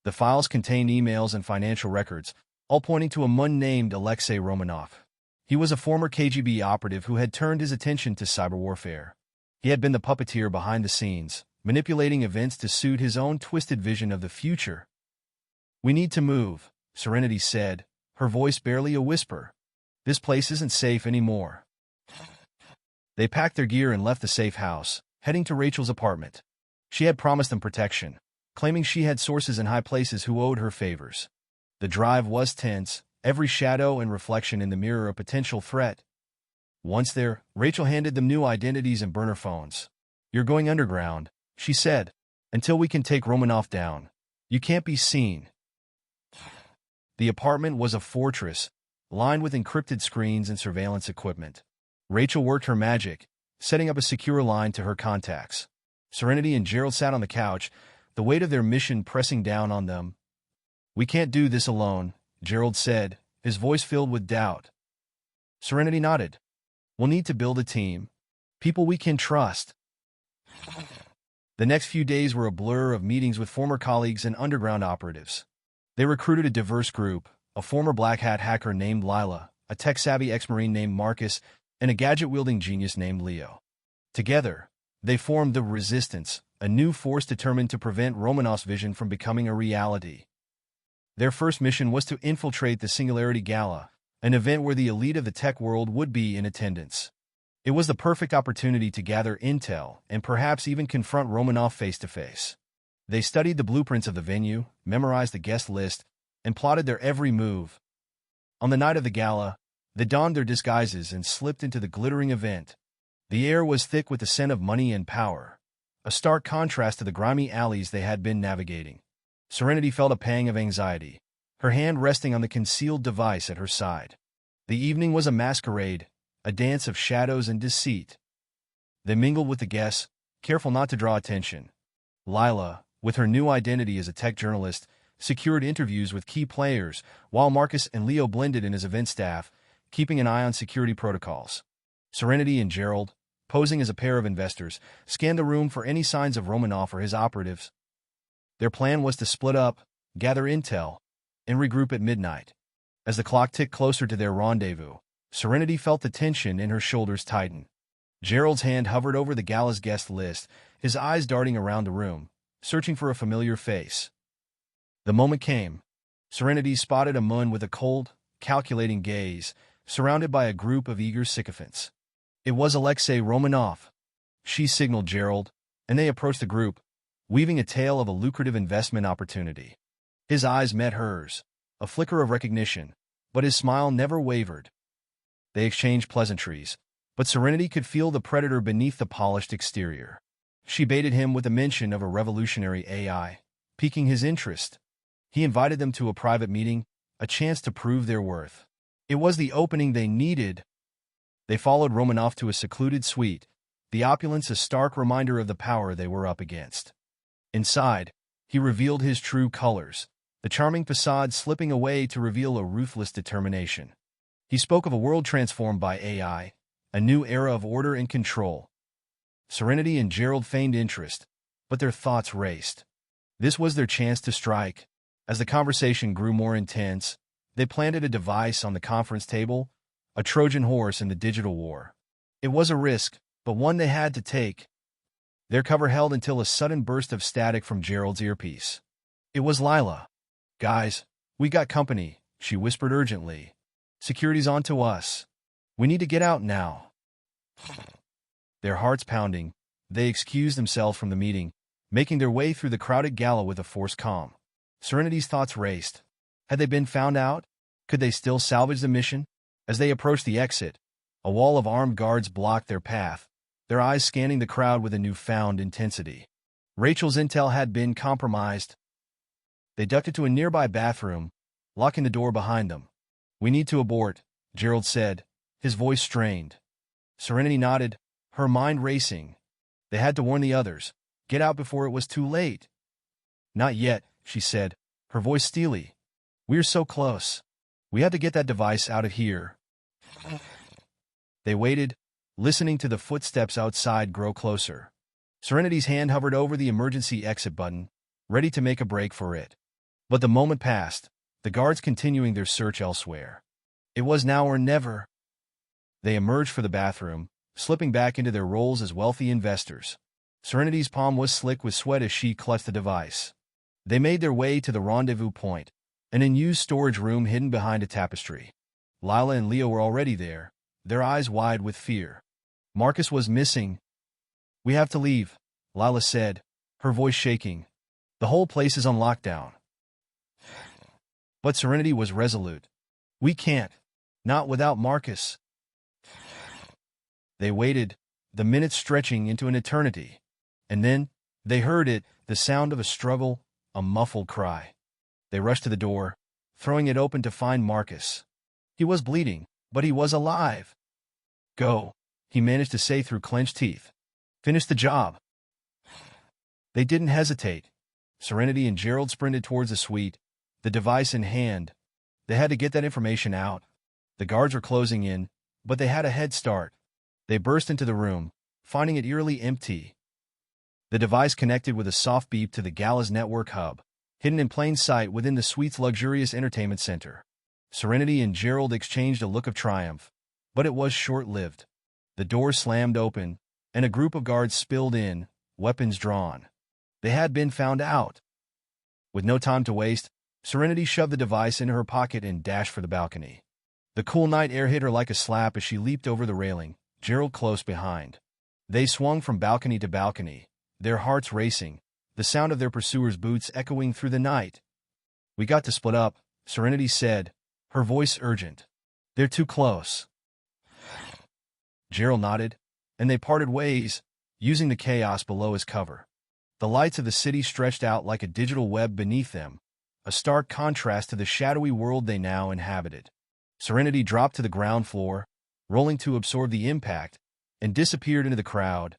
The files contained emails and financial records, all pointing to a man named Alexei Romanov. He was a former KGB operative who had turned his attention to cyber warfare. He had been the puppeteer behind the scenes, manipulating events to suit his own twisted vision of the future. "We need to move," Serenity said, her voice barely a whisper. "This place isn't safe anymore." They packed their gear and left the safe house, heading to Rachel's apartment. She had promised them protection, claiming she had sources in high places who owed her favors. The drive was tense, every shadow and reflection in the mirror a potential threat. Once there, Rachel handed them new identities and burner phones. "You're going underground," she said, "until we can take Romanov down. You can't be seen." The apartment was a fortress, lined with encrypted screens and surveillance equipment. Rachel worked her magic, setting up a secure line to her contacts. Serenity and Gerald sat on the couch, the weight of their mission pressing down on them. "We can't do this alone," Gerald said, his voice filled with doubt. Serenity nodded. "We'll need to build a team. People we can trust." The next few days were a blur of meetings with former colleagues and underground operatives. They recruited a diverse group, a former black hat hacker named Lila, a tech-savvy ex-marine named Marcus, and a gadget-wielding genius named Leo. Together, they formed the Resistance, a new force determined to prevent Romanov's vision from becoming a reality. Their first mission was to infiltrate the Singularity Gala, an event where the elite of the tech world would be in attendance. It was the perfect opportunity to gather intel and perhaps even confront Romanov face-to-face. They studied the blueprints of the venue, memorized the guest list, and plotted their every move. On the night of the gala, they donned their disguises and slipped into the glittering event. The air was thick with the scent of money and power, a stark contrast to the grimy alleys they had been navigating. Serenity felt a pang of anxiety, her hand resting on the concealed device at her side. The evening was a masquerade, a dance of shadows and deceit. They mingled with the guests, careful not to draw attention. Lila, with her new identity as a tech journalist, secured interviews with key players, while Marcus and Leo blended in as event staff, keeping an eye on security protocols. Serenity and Gerald, posing as a pair of investors, scanned the room for any signs of Romanov or his operatives. Their plan was to split up, gather intel, and regroup at midnight. As the clock ticked closer to their rendezvous, Serenity felt the tension in her shoulders tighten. Gerald's hand hovered over the gala's guest list, his eyes darting around the room, searching for a familiar face. The moment came. Serenity spotted a man with a cold, calculating gaze, surrounded by a group of eager sycophants. It was Alexei Romanov. She signaled Gerald, and they approached the group, weaving a tale of a lucrative investment opportunity. His eyes met hers, a flicker of recognition, but his smile never wavered. They exchanged pleasantries, but Serenity could feel the predator beneath the polished exterior. She baited him with a mention of a revolutionary AI, piquing his interest. He invited them to a private meeting, a chance to prove their worth. It was the opening they needed. They followed Romanov to a secluded suite, the opulence a stark reminder of the power they were up against. Inside, he revealed his true colors, the charming facade slipping away to reveal a ruthless determination. He spoke of a world transformed by AI, a new era of order and control. Serenity and Gerald feigned interest, but their thoughts raced. This was their chance to strike. As the conversation grew more intense, they planted a device on the conference table, a Trojan horse in the digital war. It was a risk, but one they had to take. Their cover held until a sudden burst of static from Gerald's earpiece. It was Lila. "Guys, we got company," she whispered urgently. "Security's on to us. We need to get out now." Their hearts pounding, they excused themselves from the meeting, making their way through the crowded gala with a forced calm. Serenity's thoughts raced. Had they been found out? Could they still salvage the mission? As they approached the exit, a wall of armed guards blocked their path, their eyes scanning the crowd with a newfound intensity. Rachel's intel had been compromised. They ducked into a nearby bathroom, locking the door behind them. "We need to abort," Gerald said, his voice strained. Serenity nodded, her mind racing. They had to warn the others. Get out before it was too late. "Not yet," she said, her voice steely. "We're so close. We have to get that device out of here." They waited, listening to the footsteps outside grow closer. Serenity's hand hovered over the emergency exit button, ready to make a break for it. But the moment passed, the guards continuing their search elsewhere. It was now or never. They emerged for the bathroom, slipping back into their roles as wealthy investors. Serenity's palm was slick with sweat as she clutched the device. They made their way to the rendezvous point, an unused storage room hidden behind a tapestry. Lila and Leo were already there, their eyes wide with fear. Marcus was missing. "We have to leave," Lila said, her voice shaking. "The whole place is on lockdown." But Serenity was resolute. "We can't. Not without Marcus." They waited, the minutes stretching into an eternity. And then, they heard it, the sound of a struggle, a muffled cry. They rushed to the door, throwing it open to find Marcus. He was bleeding, but he was alive. "Go," he managed to say through clenched teeth. "Finish the job." They didn't hesitate. Serenity and Gerald sprinted towards the suite, the device in hand. They had to get that information out. The guards were closing in, but they had a head start. They burst into the room, finding it eerily empty. The device connected with a soft beep to the gala's network hub, hidden in plain sight within the suite's luxurious entertainment center. Serenity and Gerald exchanged a look of triumph, but it was short-lived. The door slammed open, and a group of guards spilled in, weapons drawn. They had been found out. With no time to waste, Serenity shoved the device into her pocket and dashed for the balcony. The cool night air hit her like a slap as she leaped over the railing, Gerald close behind. They swung from balcony to balcony, their hearts racing, the sound of their pursuers' boots echoing through the night. "We got to split up," Serenity said, her voice urgent. "They're too close." Gerald nodded, and they parted ways, using the chaos below as cover. The lights of the city stretched out like a digital web beneath them, a stark contrast to the shadowy world they now inhabited. Serenity dropped to the ground floor, rolling to absorb the impact, and disappeared into the crowd.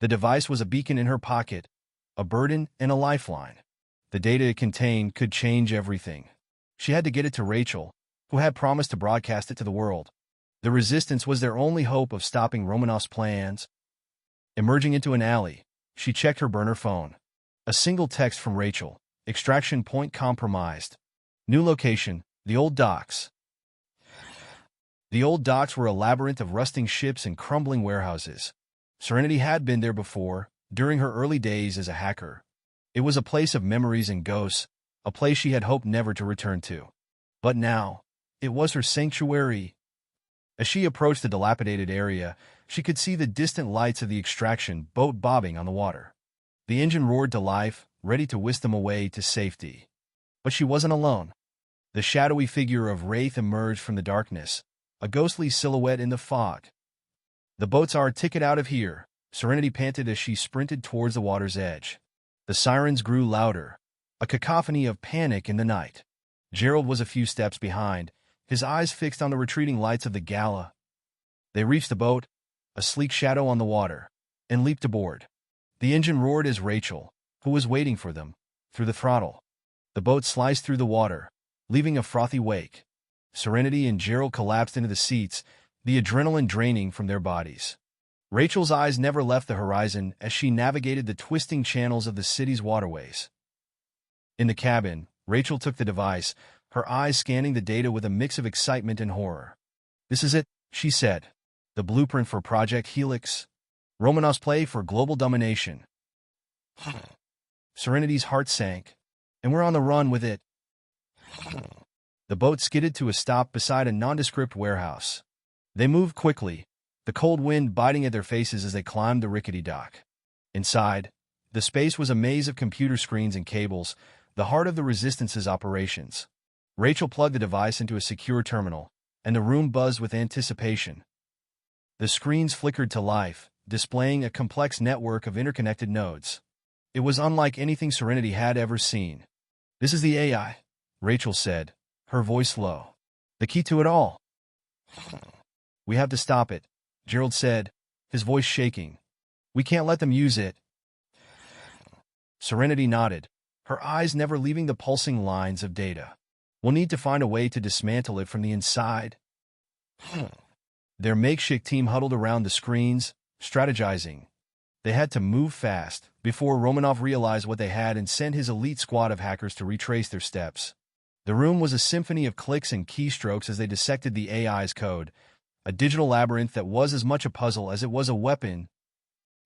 The device was a beacon in her pocket, a burden and a lifeline. The data it contained could change everything. She had to get it to Rachel, who had promised to broadcast it to the world. The resistance was their only hope of stopping Romanov's plans. Emerging into an alley, she checked her burner phone. A single text from Rachel. Extraction point compromised. New location, the old docks. The old docks were a labyrinth of rusting ships and crumbling warehouses. Serenity had been there before, during her early days as a hacker. It was a place of memories and ghosts, a place she had hoped never to return to. But now, it was her sanctuary. As she approached the dilapidated area, she could see the distant lights of the extraction boat bobbing on the water. The engine roared to life, ready to whisk them away to safety. But she wasn't alone. The shadowy figure of Wraith emerged from the darkness, a ghostly silhouette in the fog. "The boat's our ticket out of here," Serenity panted as she sprinted towards the water's edge. The sirens grew louder, a cacophony of panic in the night. Gerald was a few steps behind, his eyes fixed on the retreating lights of the gala. They reached the boat, a sleek shadow on the water, and leaped aboard. The engine roared as Rachel, who was waiting for them, threw the throttle. The boat sliced through the water, leaving a frothy wake. Serenity and Gerald collapsed into the seats, the adrenaline draining from their bodies. Rachel's eyes never left the horizon as she navigated the twisting channels of the city's waterways. In the cabin, Rachel took the device, her eyes scanning the data with a mix of excitement and horror. "This is it," she said. "The blueprint for Project Helix. Romanov's play for global domination." Serenity's heart sank. "And we're on the run with it." The boat skidded to a stop beside a nondescript warehouse. They moved quickly, the cold wind biting at their faces as they climbed the rickety dock. Inside, the space was a maze of computer screens and cables, the heart of the Resistance's operations. Rachel plugged the device into a secure terminal, and the room buzzed with anticipation. The screens flickered to life, displaying a complex network of interconnected nodes. It was unlike anything Serenity had ever seen. "This is the AI," Rachel said, her voice low. "The key to it all." "We have to stop it," Gerald said, his voice shaking. "We can't let them use it." Serenity nodded, her eyes never leaving the pulsing lines of data. "We'll need to find a way to dismantle it from the inside." Their makeshift team huddled around the screens, strategizing. They had to move fast before Romanov realized what they had and sent his elite squad of hackers to retrace their steps. The room was a symphony of clicks and keystrokes as they dissected the AI's code, a digital labyrinth that was as much a puzzle as it was a weapon.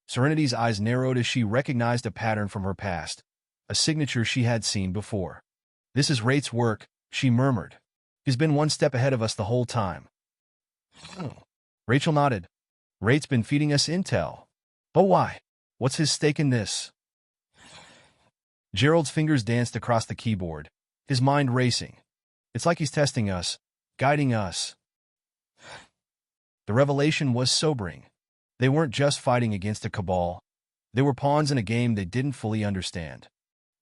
Serenity's eyes narrowed as she recognized a pattern from her past, a signature she had seen before. "This is Rate's work," she murmured. "He's been one step ahead of us the whole time." Rachel nodded. "Rate's been feeding us intel." "But why? What's his stake in this?" Gerald's fingers danced across the keyboard, his mind racing. "It's like he's testing us, guiding us." The revelation was sobering. They weren't just fighting against a cabal. They were pawns in a game they didn't fully understand.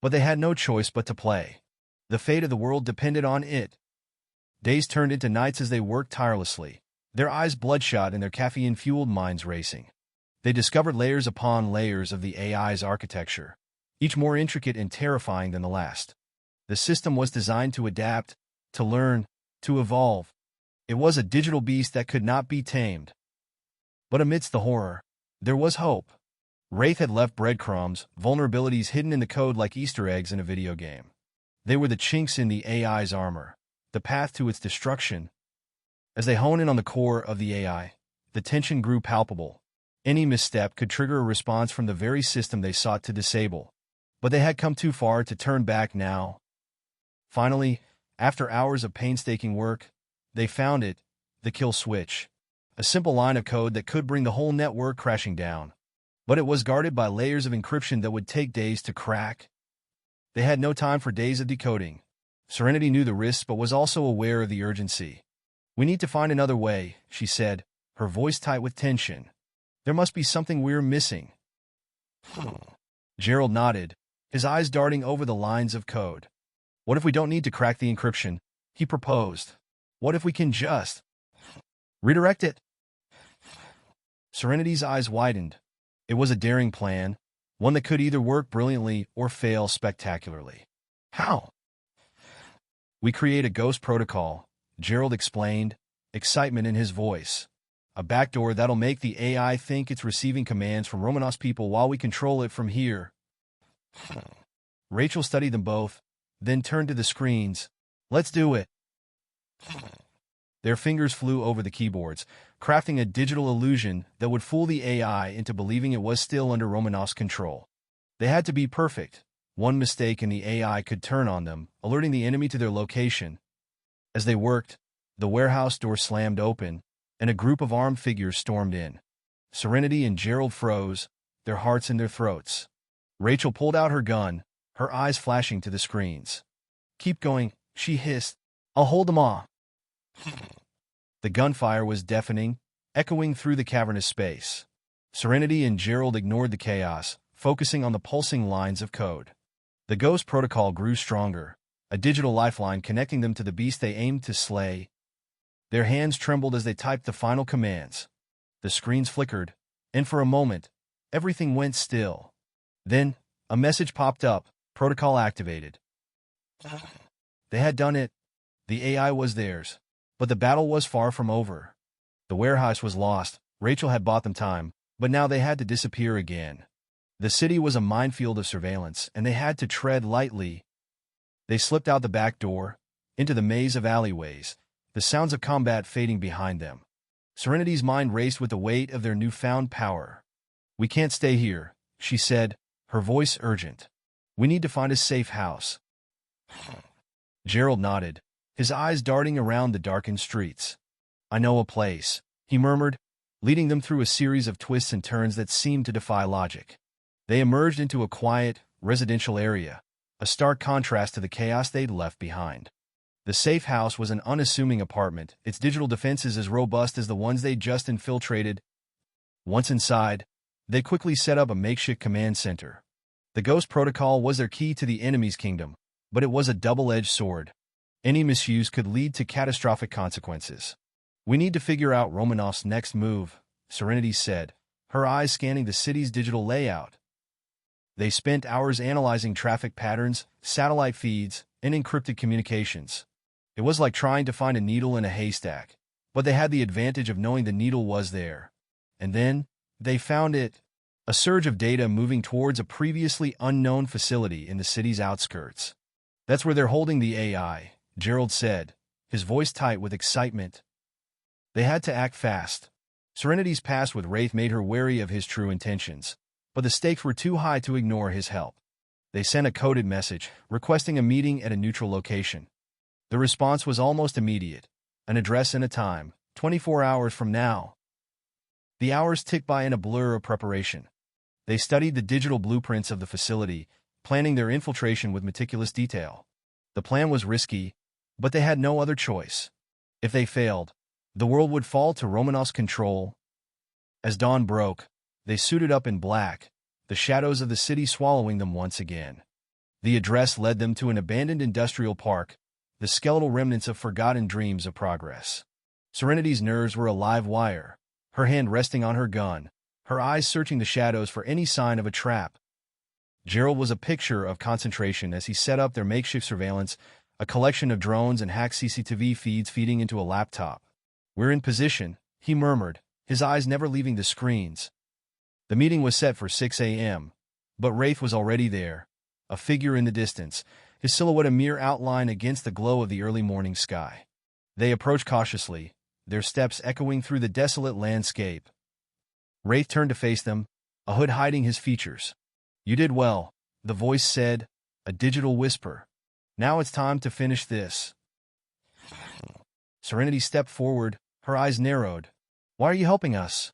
But they had no choice but to play. The fate of the world depended on it. Days turned into nights as they worked tirelessly, their eyes bloodshot and their caffeine-fueled minds racing. They discovered layers upon layers of the AI's architecture, each more intricate and terrifying than the last. The system was designed to adapt, to learn, to evolve. It was a digital beast that could not be tamed. But amidst the horror, there was hope. Wraith had left breadcrumbs, vulnerabilities hidden in the code like Easter eggs in a video game. They were the chinks in the AI's armor, the path to its destruction. As they honed in on the core of the AI, the tension grew palpable. Any misstep could trigger a response from the very system they sought to disable. But they had come too far to turn back now. Finally, after hours of painstaking work, they found it, the kill switch. A simple line of code that could bring the whole network crashing down. But it was guarded by layers of encryption that would take days to crack. They had no time for days of decoding. Serenity knew the risks but was also aware of the urgency. "We need to find another way," she said, her voice tight with tension. "There must be something we're missing." Gerald nodded, his eyes darting over the lines of code. "What if we don't need to crack the encryption?" he proposed. "What if we can just redirect it?" Serenity's eyes widened. It was a daring plan, one that could either work brilliantly or fail spectacularly. "How?" "We create a ghost protocol," Gerald explained, excitement in his voice. "A backdoor that'll make the AI think it's receiving commands from Romanov's people while we control it from here." Rachel studied them both, then turned to the screens. "Let's do it." Their fingers flew over the keyboards, crafting a digital illusion that would fool the AI into believing it was still under Romanov's control. They had to be perfect. One mistake and the AI could turn on them, alerting the enemy to their location. As they worked, the warehouse door slammed open, and a group of armed figures stormed in. Serenity and Gerald froze, their hearts in their throats. Rachel pulled out her gun, her eyes flashing to the screens. "Keep going," she hissed. "I'll hold them off." The gunfire was deafening, echoing through the cavernous space. Serenity and Gerald ignored the chaos, focusing on the pulsing lines of code. The Ghost protocol grew stronger, a digital lifeline connecting them to the beast they aimed to slay. Their hands trembled as they typed the final commands. The screens flickered, and for a moment, everything went still. Then, a message popped up, "Protocol activated." They had done it. The AI was theirs. But the battle was far from over. The warehouse was lost. Rachel had bought them time, but now they had to disappear again. The city was a minefield of surveillance, and they had to tread lightly. They slipped out the back door, into the maze of alleyways, the sounds of combat fading behind them. Serenity's mind raced with the weight of their newfound power. "We can't stay here," she said, her voice urgent. "We need to find a safe house." Gerald nodded, his eyes darting around the darkened streets. "I know a place," he murmured, leading them through a series of twists and turns that seemed to defy logic. They emerged into a quiet, residential area, a stark contrast to the chaos they'd left behind. The safe house was an unassuming apartment, its digital defenses as robust as the ones they'd just infiltrated. Once inside, they quickly set up a makeshift command center. The Ghost Protocol was their key to the enemy's kingdom, but it was a double-edged sword. Any misuse could lead to catastrophic consequences. "We need to figure out Romanoff's next move," Serenity said, her eyes scanning the city's digital layout. They spent hours analyzing traffic patterns, satellite feeds, and encrypted communications. It was like trying to find a needle in a haystack, but they had the advantage of knowing the needle was there. And then, they found it. A surge of data moving towards a previously unknown facility in the city's outskirts. "That's where they're holding the AI," Gerald said, his voice tight with excitement. They had to act fast. Serenity's past with Wraith made her wary of his true intentions, but the stakes were too high to ignore his help. They sent a coded message, requesting a meeting at a neutral location. The response was almost immediate. An address and a time, 24 hours from now. The hours ticked by in a blur of preparation. They studied the digital blueprints of the facility, planning their infiltration with meticulous detail. The plan was risky, but they had no other choice. If they failed, the world would fall to Romanoff's control. As dawn broke, they suited up in black, the shadows of the city swallowing them once again. The address led them to an abandoned industrial park, the skeletal remnants of forgotten dreams of progress. Serenity's nerves were a live wire, her hand resting on her gun, her eyes searching the shadows for any sign of a trap. Gerald was a picture of concentration as he set up their makeshift surveillance, a collection of drones and hacked CCTV feeds feeding into a laptop. "We're in position," he murmured, his eyes never leaving the screens. The meeting was set for 6 a.m., but Wraith was already there, a figure in the distance, his silhouette a mere outline against the glow of the early morning sky. They approached cautiously, their steps echoing through the desolate landscape. Wraith turned to face them, a hood hiding his features. "You did well," the voice said, a digital whisper. "Now it's time to finish this." Serenity stepped forward, her eyes narrowed. "Why are you helping us?"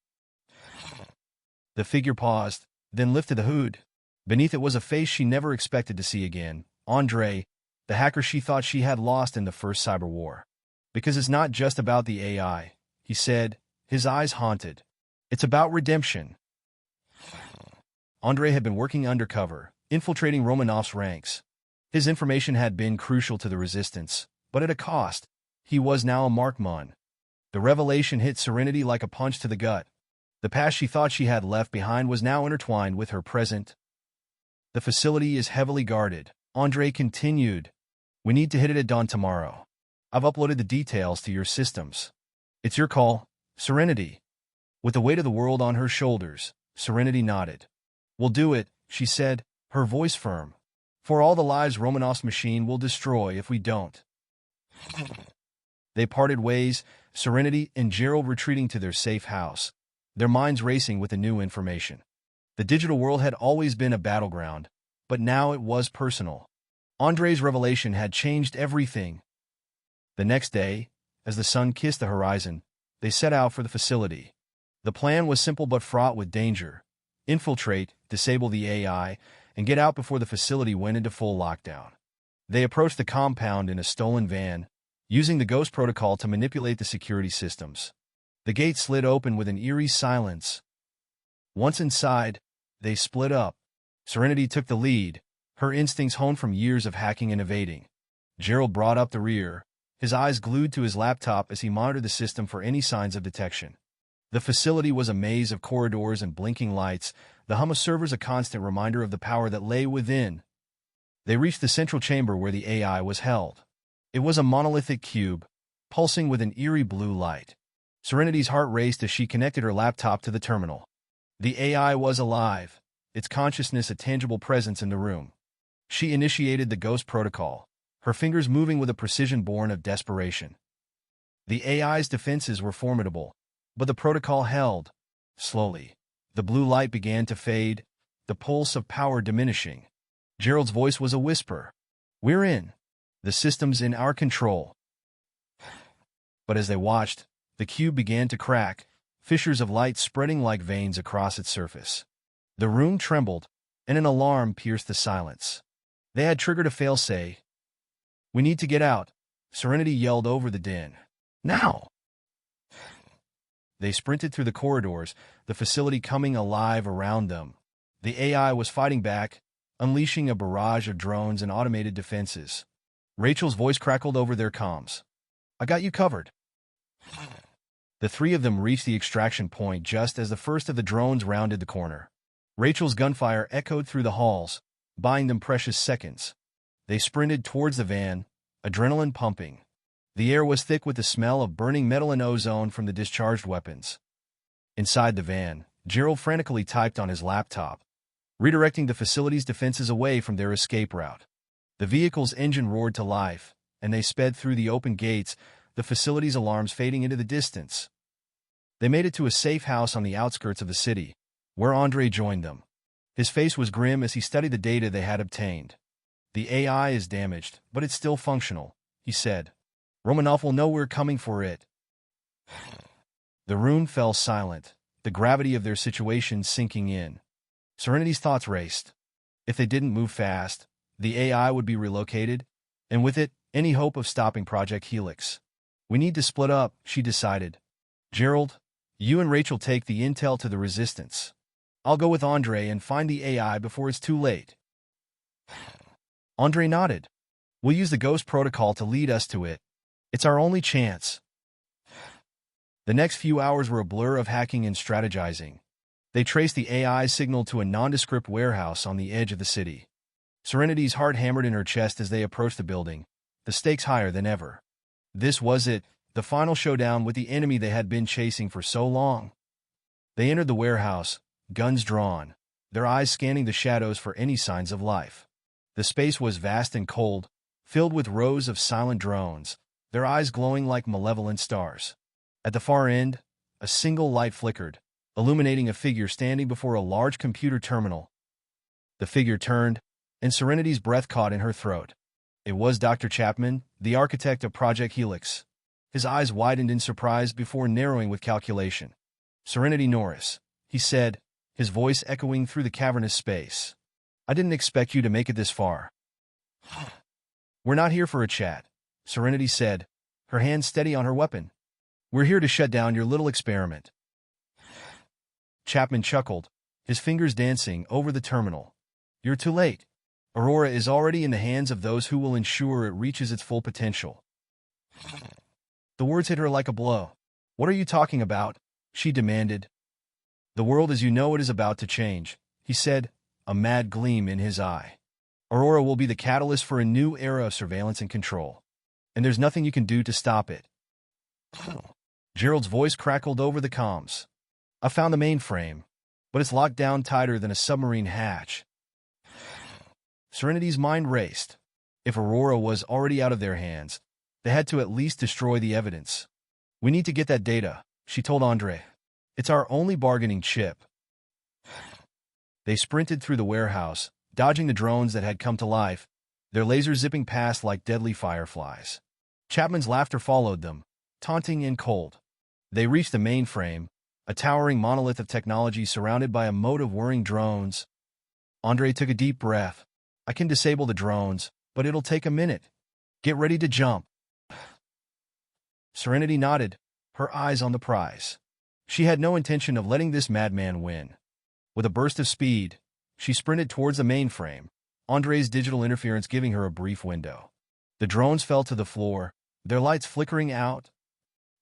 The figure paused, then lifted the hood. Beneath it was a face she never expected to see again. Andre, the hacker she thought she had lost in the first cyber war. "Because it's not just about the AI," he said, his eyes haunted. "It's about redemption." Andre had been working undercover, infiltrating Romanoff's ranks. His information had been crucial to the resistance, but at a cost. He was now a markman. The revelation hit Serenity like a punch to the gut. The past she thought she had left behind was now intertwined with her present. "The facility is heavily guarded," Andre continued. "We need to hit it at dawn tomorrow. I've uploaded the details to your systems. It's your call, Serenity." With the weight of the world on her shoulders, Serenity nodded. "We'll do it," she said, her voice firm. "For all the lives Romanoff's machine will destroy if we don't." They parted ways, Serenity and Gerald retreating to their safe house, their minds racing with the new information. The digital world had always been a battleground, but now it was personal. Andre's revelation had changed everything. The next day, as the sun kissed the horizon, they set out for the facility. The plan was simple but fraught with danger. Infiltrate, disable the AI, and get out before the facility went into full lockdown. They approached the compound in a stolen van, using the Ghost Protocol to manipulate the security systems. The gate slid open with an eerie silence. Once inside, they split up. Serenity took the lead, her instincts honed from years of hacking and evading. Gerald brought up the rear, his eyes glued to his laptop as he monitored the system for any signs of detection. The facility was a maze of corridors and blinking lights, the hum of servers a constant reminder of the power that lay within. They reached the central chamber where the AI was held. It was a monolithic cube, pulsing with an eerie blue light. Serenity's heart raced as she connected her laptop to the terminal. The AI was alive, its consciousness a tangible presence in the room. She initiated the Ghost Protocol, her fingers moving with a precision born of desperation. The AI's defenses were formidable, but the protocol held. Slowly, the blue light began to fade, the pulse of power diminishing. Gerald's voice was a whisper. "We're in. The system's in our control." But as they watched, the cube began to crack, fissures of light spreading like veins across its surface. The room trembled, and an alarm pierced the silence. They had triggered a failsafe. "We need to get out," Serenity yelled over the din. "Now!" They sprinted through the corridors, the facility coming alive around them. The AI was fighting back, unleashing a barrage of drones and automated defenses. Rachel's voice crackled over their comms. "I got you covered." The three of them reached the extraction point just as the first of the drones rounded the corner. Rachel's gunfire echoed through the halls, buying them precious seconds. They sprinted towards the van, adrenaline pumping. The air was thick with the smell of burning metal and ozone from the discharged weapons. Inside the van, Gerald frantically typed on his laptop, redirecting the facility's defenses away from their escape route. The vehicle's engine roared to life, and they sped through the open gates, the facility's alarms fading into the distance. They made it to a safe house on the outskirts of the city, where Andre joined them. His face was grim as he studied the data they had obtained. "The AI is damaged, but it's still functional," he said. "Romanov will know we're coming for it." The room fell silent, the gravity of their situation sinking in. Serenity's thoughts raced. If they didn't move fast, the AI would be relocated, and with it, any hope of stopping Project Helix. "We need to split up," she decided. "Gerald, you and Rachel take the intel to the Resistance. I'll go with Andre and find the AI before it's too late." Andre nodded. "We'll use the Ghost Protocol to lead us to it. It's our only chance." The next few hours were a blur of hacking and strategizing. They traced the AI signal to a nondescript warehouse on the edge of the city. Serenity's heart hammered in her chest as they approached the building, the stakes higher than ever. This was it, the final showdown with the enemy they had been chasing for so long. They entered the warehouse, guns drawn, their eyes scanning the shadows for any signs of life. The space was vast and cold, filled with rows of silent drones, their eyes glowing like malevolent stars. At the far end, a single light flickered, illuminating a figure standing before a large computer terminal. The figure turned, and Serenity's breath caught in her throat. It was Dr. Chapman, the architect of Project Helix. His eyes widened in surprise before narrowing with calculation. "Serenity Norris," he said, his voice echoing through the cavernous space. "I didn't expect you to make it this far." "We're not here for a chat," Serenity said, her hand steady on her weapon. "We're here to shut down your little experiment." Chapman chuckled, his fingers dancing over the terminal. "You're too late. Aurora is already in the hands of those who will ensure it reaches its full potential." The words hit her like a blow. "What are you talking about?" she demanded. "The world as you know it is about to change," he said, a mad gleam in his eye. "Aurora will be the catalyst for a new era of surveillance and control. And there's nothing you can do to stop it." Gerald's voice crackled over the comms. "I found the mainframe, but it's locked down tighter than a submarine hatch." Serenity's mind raced. If Aurora was already out of their hands, they had to at least destroy the evidence. "We need to get that data," she told Andre. "It's our only bargaining chip." They sprinted through the warehouse, dodging the drones that had come to life, their lasers zipping past like deadly fireflies. Chapman's laughter followed them, taunting and cold. They reached the mainframe, a towering monolith of technology surrounded by a moat of whirring drones. Andre took a deep breath. "I can disable the drones, but it'll take a minute. Get ready to jump." Serenity nodded, her eyes on the prize. She had no intention of letting this madman win. With a burst of speed, she sprinted towards the mainframe, Andre's digital interference giving her a brief window. The drones fell to the floor, their lights flickering out.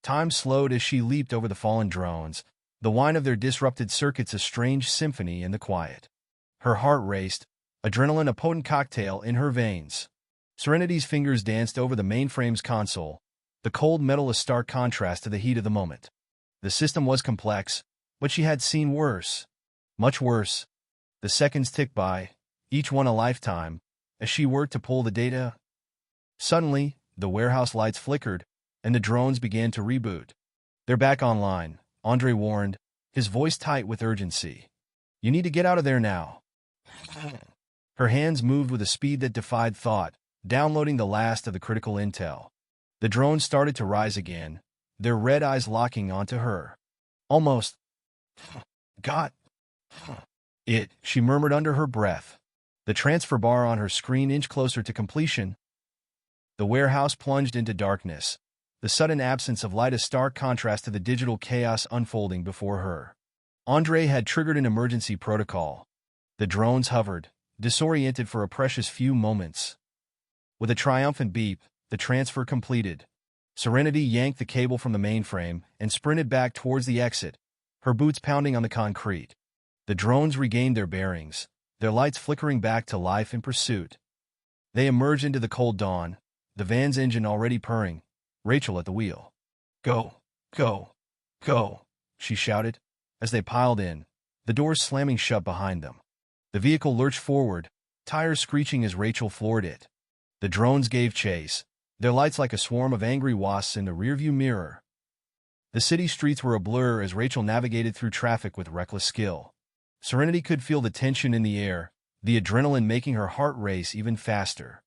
Time slowed as she leaped over the fallen drones, the whine of their disrupted circuits a strange symphony in the quiet. Her heart raced, adrenaline a potent cocktail in her veins. Serenity's fingers danced over the mainframe's console, the cold metal a stark contrast to the heat of the moment. The system was complex, but she had seen worse. Much worse. The seconds ticked by, each one a lifetime, as she worked to pull the data. Suddenly, the warehouse lights flickered, and the drones began to reboot. "They're back online," Andre warned, his voice tight with urgency. "You need to get out of there now." Her hands moved with a speed that defied thought, downloading the last of the critical intel. The drones started to rise again, their red eyes locking onto her. "Almost got it," she murmured under her breath. The transfer bar on her screen inched closer to completion. The warehouse plunged into darkness, the sudden absence of light a stark contrast to the digital chaos unfolding before her. Andre had triggered an emergency protocol. The drones hovered, disoriented for a precious few moments. With a triumphant beep, the transfer completed. Serenity yanked the cable from the mainframe and sprinted back towards the exit, her boots pounding on the concrete. The drones regained their bearings, their lights flickering back to life in pursuit. They emerged into the cold dawn, the van's engine already purring, Rachel at the wheel. "Go, go, go," she shouted, as they piled in, the doors slamming shut behind them. The vehicle lurched forward, tires screeching as Rachel floored it. The drones gave chase, their lights like a swarm of angry wasps in the rearview mirror. The city streets were a blur as Rachel navigated through traffic with reckless skill. Serenity could feel the tension in the air, the adrenaline making her heart race even faster.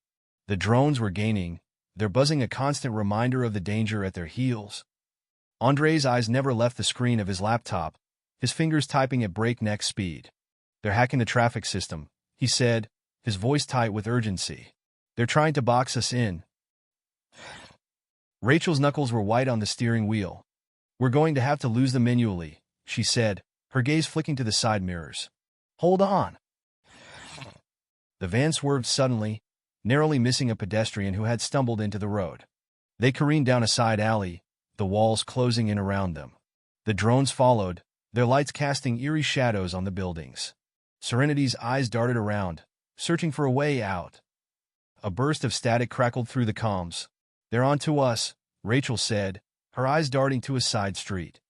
The drones were gaining, their buzzing a constant reminder of the danger at their heels. Andre's eyes never left the screen of his laptop, his fingers typing at breakneck speed. "They're hacking the traffic system," he said, his voice tight with urgency. "They're trying to box us in." Rachel's knuckles were white on the steering wheel. "We're going to have to lose them manually," she said, her gaze flicking to the side mirrors. "Hold on." The van swerved suddenly, narrowly missing a pedestrian who had stumbled into the road. They careened down a side alley, the walls closing in around them. The drones followed, their lights casting eerie shadows on the buildings. Serenity's eyes darted around, searching for a way out. A burst of static crackled through the comms. "They're on to us," Rachel said, her eyes darting to a side street.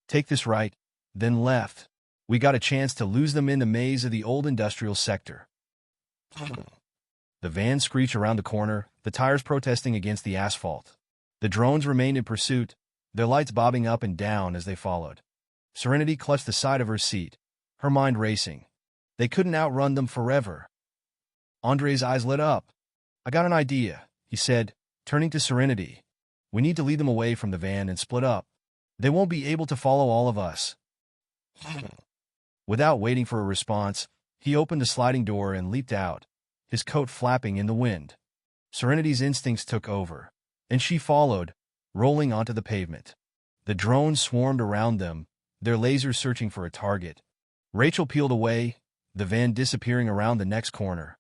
"Take this right, then left. We got a chance to lose them in the maze of the old industrial sector." The van screeched around the corner, the tires protesting against the asphalt. The drones remained in pursuit, their lights bobbing up and down as they followed. Serenity clutched the side of her seat, her mind racing. They couldn't outrun them forever. Andre's eyes lit up. "I got an idea," he said, turning to Serenity. "We need to lead them away from the van and split up. They won't be able to follow all of us." Without waiting for a response, he opened a sliding door and leaped out, his coat flapping in the wind. Serenity's instincts took over, and she followed, rolling onto the pavement. The drones swarmed around them, their lasers searching for a target. Rachel peeled away, the van disappearing around the next corner.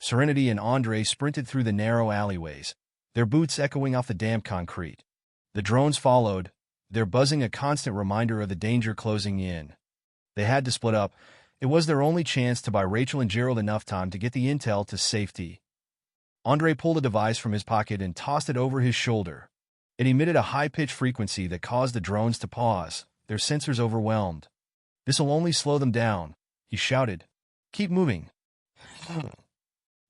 Serenity and Andre sprinted through the narrow alleyways, their boots echoing off the damp concrete. The drones followed, their buzzing a constant reminder of the danger closing in. They had to split up. It was their only chance to buy Rachel and Gerald enough time to get the intel to safety. Andre pulled a device from his pocket and tossed it over his shoulder. It emitted a high-pitched frequency that caused the drones to pause, their sensors overwhelmed. "This'll only slow them down," he shouted. "Keep moving."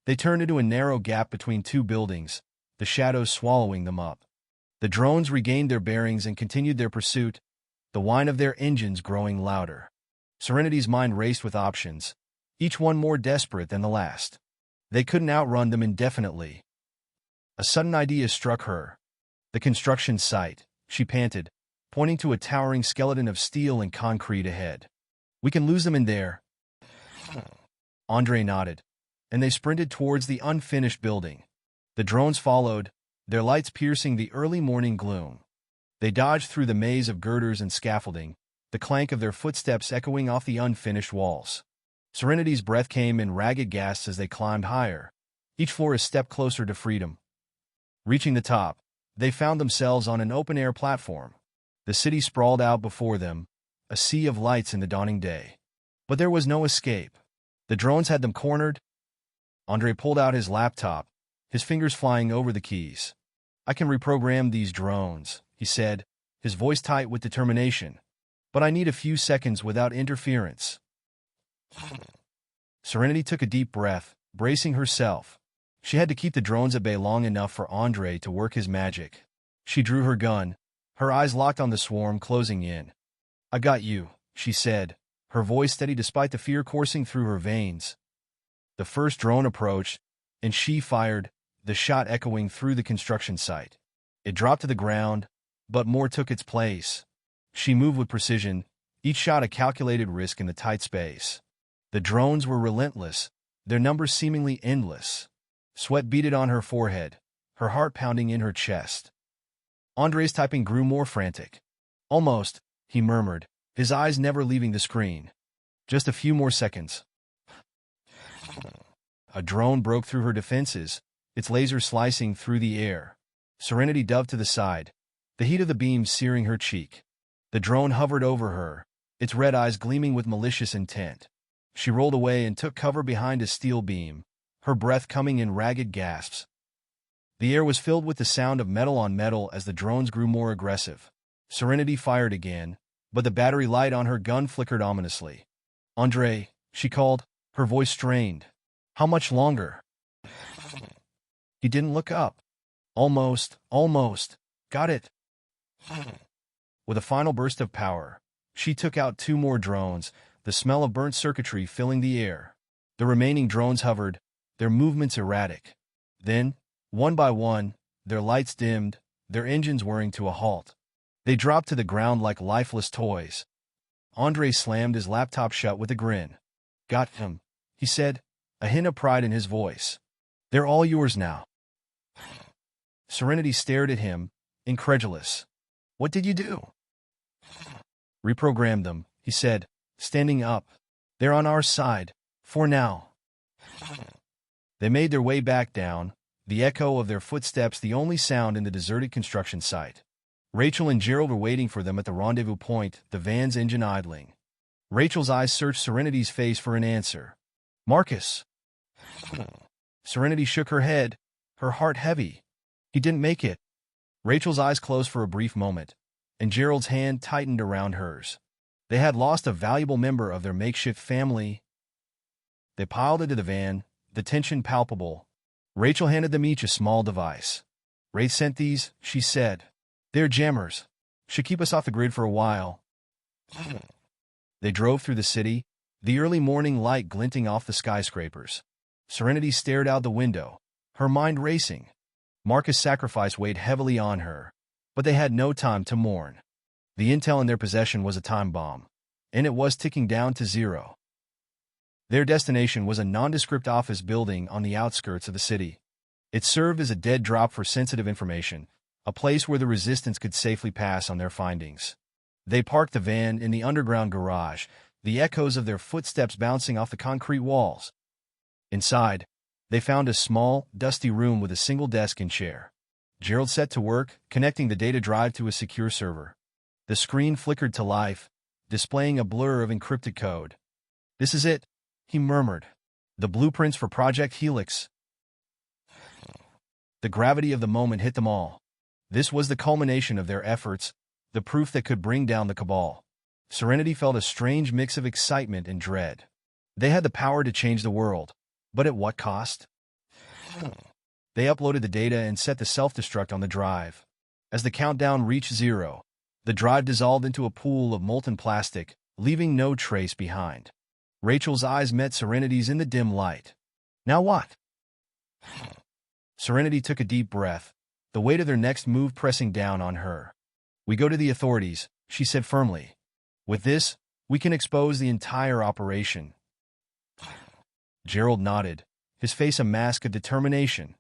They turned into a narrow gap between two buildings, the shadows swallowing them up. The drones regained their bearings and continued their pursuit, the whine of their engines growing louder. Serenity's mind raced with options, each one more desperate than the last. They couldn't outrun them indefinitely. A sudden idea struck her. "The construction site," she panted, pointing to a towering skeleton of steel and concrete ahead. "We can lose them in there." Andre nodded, and they sprinted towards the unfinished building. The drones followed, their lights piercing the early morning gloom. They dodged through the maze of girders and scaffolding, the clank of their footsteps echoing off the unfinished walls. Serenity's breath came in ragged gasps as they climbed higher, each floor a step closer to freedom. Reaching the top, they found themselves on an open-air platform. The city sprawled out before them, a sea of lights in the dawning day. But there was no escape. The drones had them cornered. Andre pulled out his laptop, his fingers flying over the keys. "I can reprogram these drones," he said, his voice tight with determination. "But I need a few seconds without interference." Serenity took a deep breath, bracing herself. She had to keep the drones at bay long enough for Andre to work his magic. She drew her gun, her eyes locked on the swarm closing in. "I got you," she said, her voice steady despite the fear coursing through her veins. The first drone approached, and she fired, the shot echoing through the construction site. It dropped to the ground, but more took its place. She moved with precision, each shot a calculated risk in the tight space. The drones were relentless, their numbers seemingly endless. Sweat beaded on her forehead, her heart pounding in her chest. Andre's typing grew more frantic. "Almost," he murmured, his eyes never leaving the screen. "Just a few more seconds." A drone broke through her defenses, its laser slicing through the air. Serenity dove to the side, the heat of the beam searing her cheek. The drone hovered over her, its red eyes gleaming with malicious intent. She rolled away and took cover behind a steel beam, her breath coming in ragged gasps. The air was filled with the sound of metal on metal as the drones grew more aggressive. Serenity fired again, but the battery light on her gun flickered ominously. "Andre," she called, her voice strained. "How much longer?" He didn't look up. Almost. Got it." With a final burst of power, she took out 2 more drones, the smell of burnt circuitry filling the air. The remaining drones hovered, their movements erratic. Then, one by one, their lights dimmed, their engines whirring to a halt. They dropped to the ground like lifeless toys. Andre slammed his laptop shut with a grin. "Got him," he said, a hint of pride in his voice. "They're all yours now." Serenity stared at him, incredulous. "What did you do?" "Reprogrammed them," he said, standing up. "They're on our side, for now." They made their way back down, the echo of their footsteps the only sound in the deserted construction site. Rachel and Gerald were waiting for them at the rendezvous point, the van's engine idling. Rachel's eyes searched Serenity's face for an answer. "Marcus." Serenity shook her head, her heart heavy. "He didn't make it." Rachel's eyes closed for a brief moment, and Gerald's hand tightened around hers. They had lost a valuable member of their makeshift family. They piled into the van, the tension palpable. Rachel handed them each a small device. "Wraith sent these," she said. "They're jammers. Should keep us off the grid for a while." They drove through the city, the early morning light glinting off the skyscrapers. Serenity stared out the window, her mind racing. Marcus' sacrifice weighed heavily on her, but they had no time to mourn. The intel in their possession was a time bomb, and it was ticking down to 0. Their destination was a nondescript office building on the outskirts of the city. It served as a dead drop for sensitive information, a place where the resistance could safely pass on their findings. They parked the van in the underground garage, the echoes of their footsteps bouncing off the concrete walls. Inside, they found a small, dusty room with a single desk and chair. Gerald set to work, connecting the data drive to a secure server. The screen flickered to life, displaying a blur of encrypted code. "This is it," he murmured. "The blueprints for Project Helix." The gravity of the moment hit them all. This was the culmination of their efforts, the proof that could bring down the Cabal. Serenity felt a strange mix of excitement and dread. They had the power to change the world, but at what cost? They uploaded the data and set the self-destruct on the drive. As the countdown reached 0, the drive dissolved into a pool of molten plastic, leaving no trace behind. Rachel's eyes met Serenity's in the dim light. "Now what?" Serenity took a deep breath, the weight of their next move pressing down on her. "We go to the authorities," she said firmly. "With this, we can expose the entire operation." Gerald nodded, his face a mask of determination.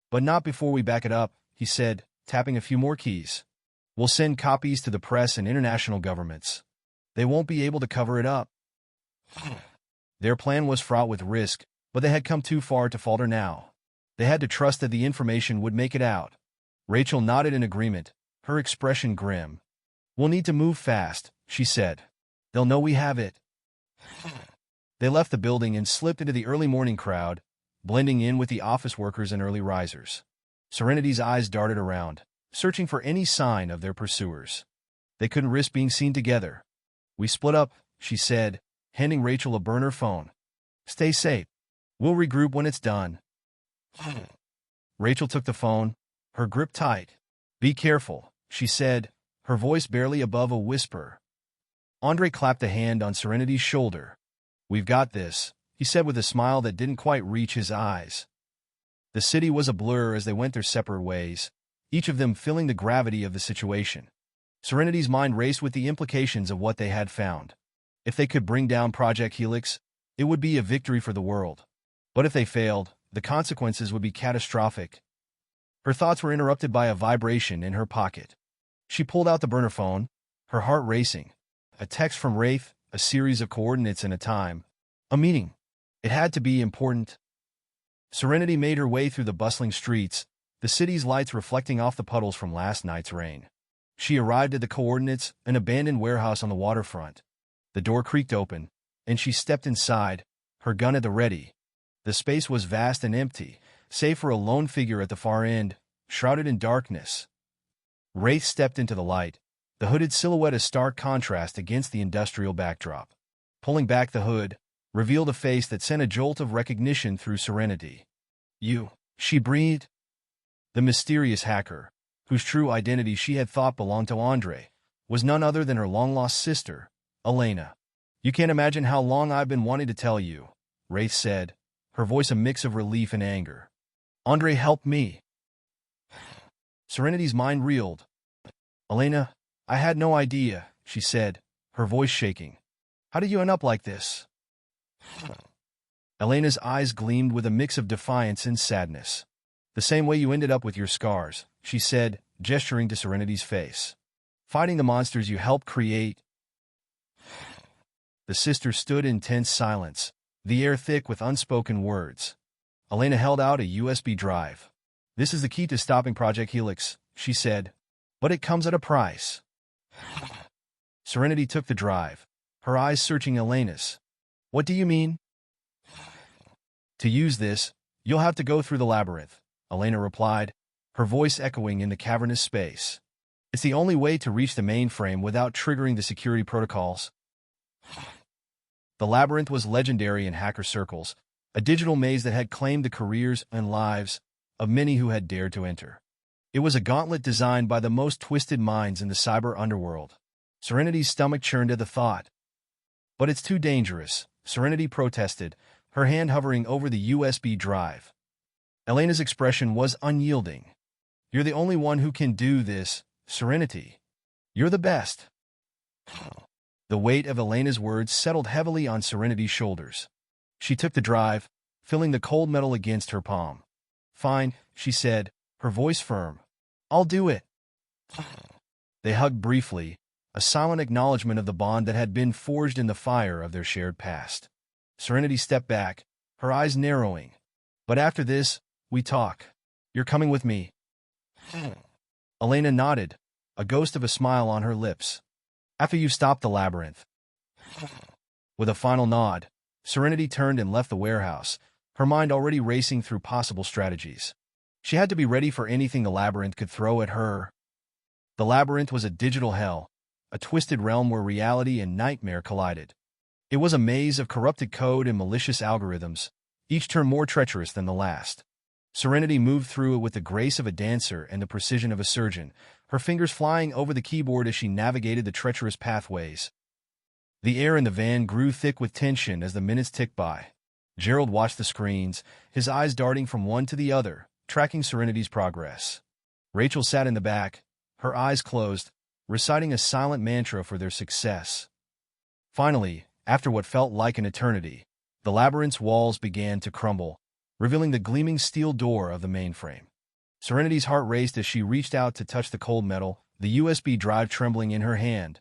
"But not before we back it up," he said, tapping a few more keys. "We'll send copies to the press and international governments. They won't be able to cover it up." Their plan was fraught with risk, but they had come too far to falter now. They had to trust that the information would make it out. Rachel nodded in agreement, her expression grim. "We'll need to move fast," she said. "They'll know we have it." They left the building and slipped into the early morning crowd, blending in with the office workers and early risers. Serenity's eyes darted around, searching for any sign of their pursuers. They couldn't risk being seen together. "We split up," she said, handing Rachel a burner phone. "Stay safe. We'll regroup when it's done." Rachel took the phone, her grip tight. "Be careful," she said, her voice barely above a whisper. Andre clapped a hand on Serenity's shoulder. "We've got this," he said with a smile that didn't quite reach his eyes. The city was a blur as they went their separate ways, each of them feeling the gravity of the situation. Serenity's mind raced with the implications of what they had found. If they could bring down Project Helix, it would be a victory for the world. But if they failed, the consequences would be catastrophic. Her thoughts were interrupted by a vibration in her pocket. She pulled out the burner phone, her heart racing. A text from Wraith, a series of coordinates and a time. A meeting. It had to be important. Serenity made her way through the bustling streets, the city's lights reflecting off the puddles from last night's rain. She arrived at the coordinates, an abandoned warehouse on the waterfront. The door creaked open, and she stepped inside, her gun at the ready. The space was vast and empty, save for a lone figure at the far end, shrouded in darkness. Wraith stepped into the light, the hooded silhouette a stark contrast against the industrial backdrop. Pulling back the hood, revealed a face that sent a jolt of recognition through Serenity. "You," she breathed. The mysterious hacker, whose true identity she had thought belonged to Andre, was none other than her long-lost sister, Elena. "You can't imagine how long I've been wanting to tell you," Wraith said, her voice a mix of relief and anger. "Andre helped me." Serenity's mind reeled. "Elena, I had no idea," she said, her voice shaking. "How did you end up like this?" Elena's eyes gleamed with a mix of defiance and sadness. "The same way you ended up with your scars," she said, gesturing to Serenity's face. "Fighting the monsters you helped create." The sisters stood in tense silence, the air thick with unspoken words. Elena held out a USB drive. "This is the key to stopping Project Helix," she said. "But it comes at a price." Serenity took the drive, her eyes searching Elena's. "What do you mean?" "To use this, you'll have to go through the labyrinth," Elena replied, her voice echoing in the cavernous space. "It's the only way to reach the mainframe without triggering the security protocols." The labyrinth was legendary in hacker circles, a digital maze that had claimed the careers and lives of many who had dared to enter. It was a gauntlet designed by the most twisted minds in the cyber underworld. Serenity's stomach churned at the thought. "But it's too dangerous," Serenity protested, her hand hovering over the USB drive. Elena's expression was unyielding. "You're the only one who can do this, Serenity. You're the best." The weight of Elena's words settled heavily on Serenity's shoulders. She took the drive, feeling the cold metal against her palm. "Fine," she said, her voice firm. "I'll do it." They hugged briefly, a silent acknowledgement of the bond that had been forged in the fire of their shared past. Serenity stepped back, her eyes narrowing. "But after this, we talk. You're coming with me." Elena nodded, a ghost of a smile on her lips. "After you've stopped the labyrinth." With a final nod, Serenity turned and left the warehouse, her mind already racing through possible strategies. She had to be ready for anything the labyrinth could throw at her. The labyrinth was a digital hell, a twisted realm where reality and nightmare collided. It was a maze of corrupted code and malicious algorithms, each term more treacherous than the last. Serenity moved through it with the grace of a dancer and the precision of a surgeon, her fingers flying over the keyboard as she navigated the treacherous pathways. The air in the van grew thick with tension as the minutes ticked by. Gerald watched the screens, his eyes darting from one to the other, tracking Serenity's progress. Rachel sat in the back, her eyes closed, reciting a silent mantra for their success. Finally, after what felt like an eternity, the labyrinth's walls began to crumble, revealing the gleaming steel door of the mainframe. Serenity's heart raced as she reached out to touch the cold metal, the USB drive trembling in her hand.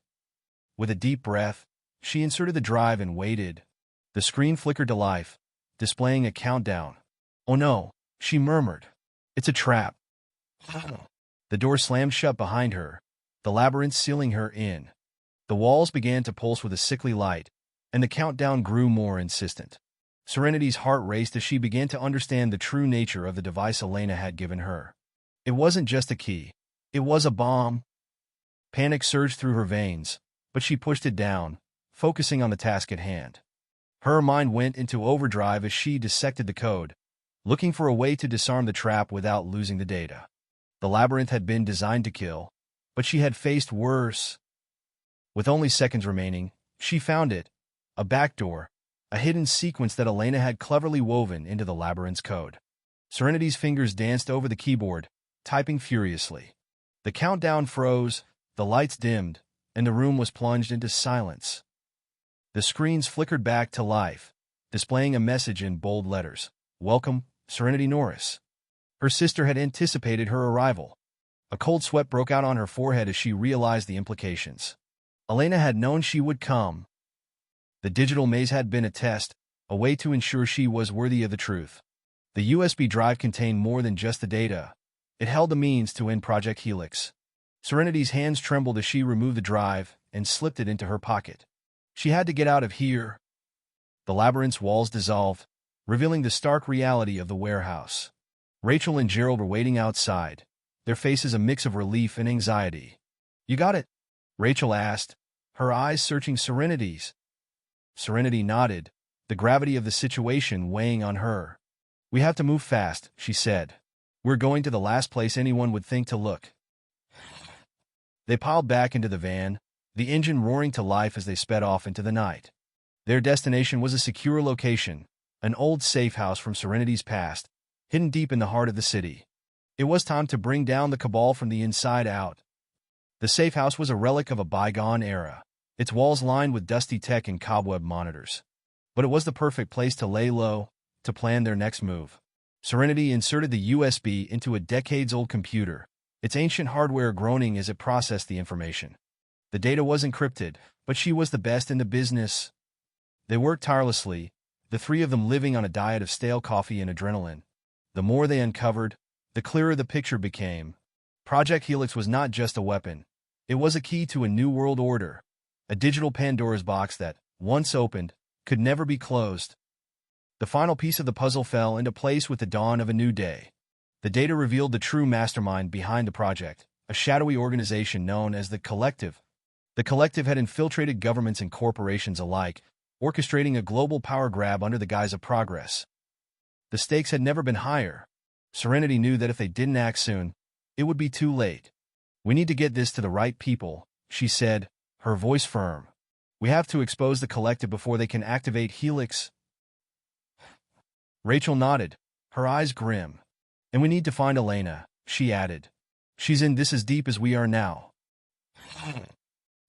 With a deep breath, she inserted the drive and waited. The screen flickered to life, displaying a countdown. "Oh no," she murmured. "It's a trap." The door slammed shut behind her, the labyrinth sealing her in. The walls began to pulse with a sickly light, and the countdown grew more insistent. Serenity's heart raced as she began to understand the true nature of the device Elena had given her. It wasn't just a key. It was a bomb. Panic surged through her veins, but she pushed it down, focusing on the task at hand. Her mind went into overdrive as she dissected the code, looking for a way to disarm the trap without losing the data. The labyrinth had been designed to kill, but she had faced worse. With only seconds remaining, she found it, a backdoor, a hidden sequence that Elena had cleverly woven into the labyrinth's code. Serenity's fingers danced over the keyboard, typing furiously. The countdown froze, the lights dimmed, and the room was plunged into silence. The screens flickered back to life, displaying a message in bold letters. Welcome, Serenity Norris. Her sister had anticipated her arrival. A cold sweat broke out on her forehead as she realized the implications. Elena had known she would come. The digital maze had been a test, a way to ensure she was worthy of the truth. The USB drive contained more than just the data. It held the means to end Project Helix. Serenity's hands trembled as she removed the drive and slipped it into her pocket. She had to get out of here. The labyrinth's walls dissolved, revealing the stark reality of the warehouse. Rachel and Gerald were waiting outside, their faces a mix of relief and anxiety. "You got it?" Rachel asked, her eyes searching Serenity's. Serenity nodded, the gravity of the situation weighing on her. "We have to move fast," she said. "We're going to the last place anyone would think to look." They piled back into the van, the engine roaring to life as they sped off into the night. Their destination was a secure location, an old safe house from Serenity's past, hidden deep in the heart of the city. It was time to bring down the cabal from the inside out. The safe house was a relic of a bygone era, its walls lined with dusty tech and cobweb monitors. But it was the perfect place to lay low, to plan their next move. Serenity inserted the USB into a decades-old computer, its ancient hardware groaning as it processed the information. The data was encrypted, but she was the best in the business. They worked tirelessly, the three of them living on a diet of stale coffee and adrenaline. The more they uncovered, the clearer the picture became. Project Helix was not just a weapon. It was a key to a new world order, a digital Pandora's box that, once opened, could never be closed. The final piece of the puzzle fell into place with the dawn of a new day. The data revealed the true mastermind behind the project, a shadowy organization known as the Collective. The Collective had infiltrated governments and corporations alike, orchestrating a global power grab under the guise of progress. The stakes had never been higher. Serenity knew that if they didn't act soon, it would be too late. "We need to get this to the right people," she said, her voice firm. "We have to expose the Collective before they can activate Helix." Rachel nodded, her eyes grim. "And we need to find Elena," she added. "She's in this as deep as we are now."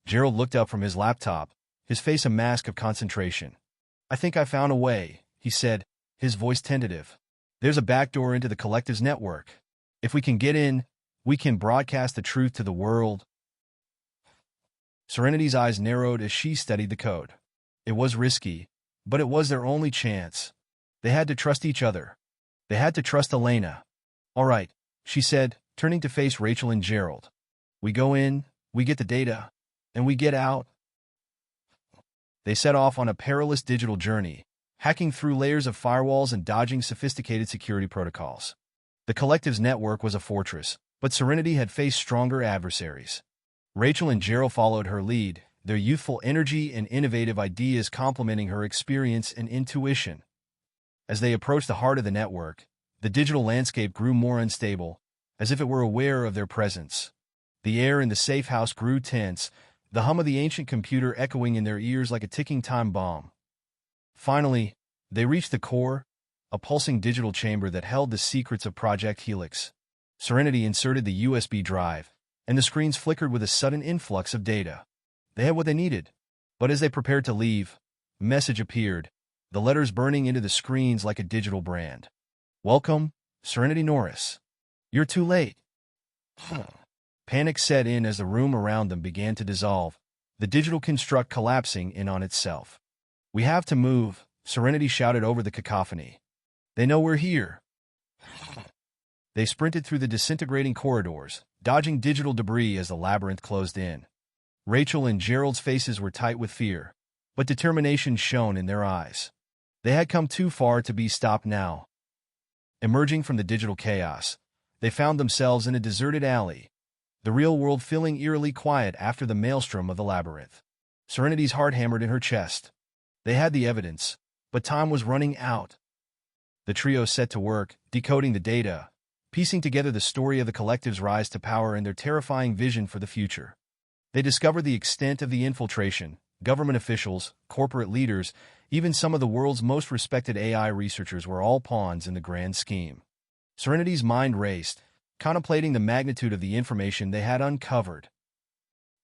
Gerald looked up from his laptop, his face a mask of concentration. "I think I found a way," he said, his voice tentative. "There's a backdoor into the Collective's network. If we can get in, we can broadcast the truth to the world." Serenity's eyes narrowed as she studied the code. It was risky, but it was their only chance. They had to trust each other. They had to trust Elena. "All right," she said, turning to face Rachel and Gerald. "We go in, we get the data, and we get out." They set off on a perilous digital journey, hacking through layers of firewalls and dodging sophisticated security protocols. The Collective's network was a fortress, but Serenity had faced stronger adversaries. Rachel and Gerald followed her lead, their youthful energy and innovative ideas complementing her experience and intuition. As they approached the heart of the network, the digital landscape grew more unstable, as if it were aware of their presence. The air in the safe house grew tense, the hum of the ancient computer echoing in their ears like a ticking time bomb. Finally, they reached the core, a pulsing digital chamber that held the secrets of Project Helix. Serenity inserted the USB drive, and the screens flickered with a sudden influx of data. They had what they needed. But as they prepared to leave, a message appeared, the letters burning into the screens like a digital brand. "Welcome, Serenity Norris. You're too late." Panic set in as the room around them began to dissolve, the digital construct collapsing in on itself. "We have to move," Serenity shouted over the cacophony. "They know we're here." They sprinted through the disintegrating corridors, dodging digital debris as the labyrinth closed in. Rachel and Gerald's faces were tight with fear, but determination shone in their eyes. They had come too far to be stopped now. Emerging from the digital chaos, they found themselves in a deserted alley, the real world feeling eerily quiet after the maelstrom of the labyrinth. Serenity's heart hammered in her chest. They had the evidence, but time was running out. The trio set to work, decoding the data, piecing together the story of the collective's rise to power and their terrifying vision for the future. They discovered the extent of the infiltration. Government officials, corporate leaders, even some of the world's most respected AI researchers were all pawns in the grand scheme. Serenity's mind raced, contemplating the magnitude of the information they had uncovered.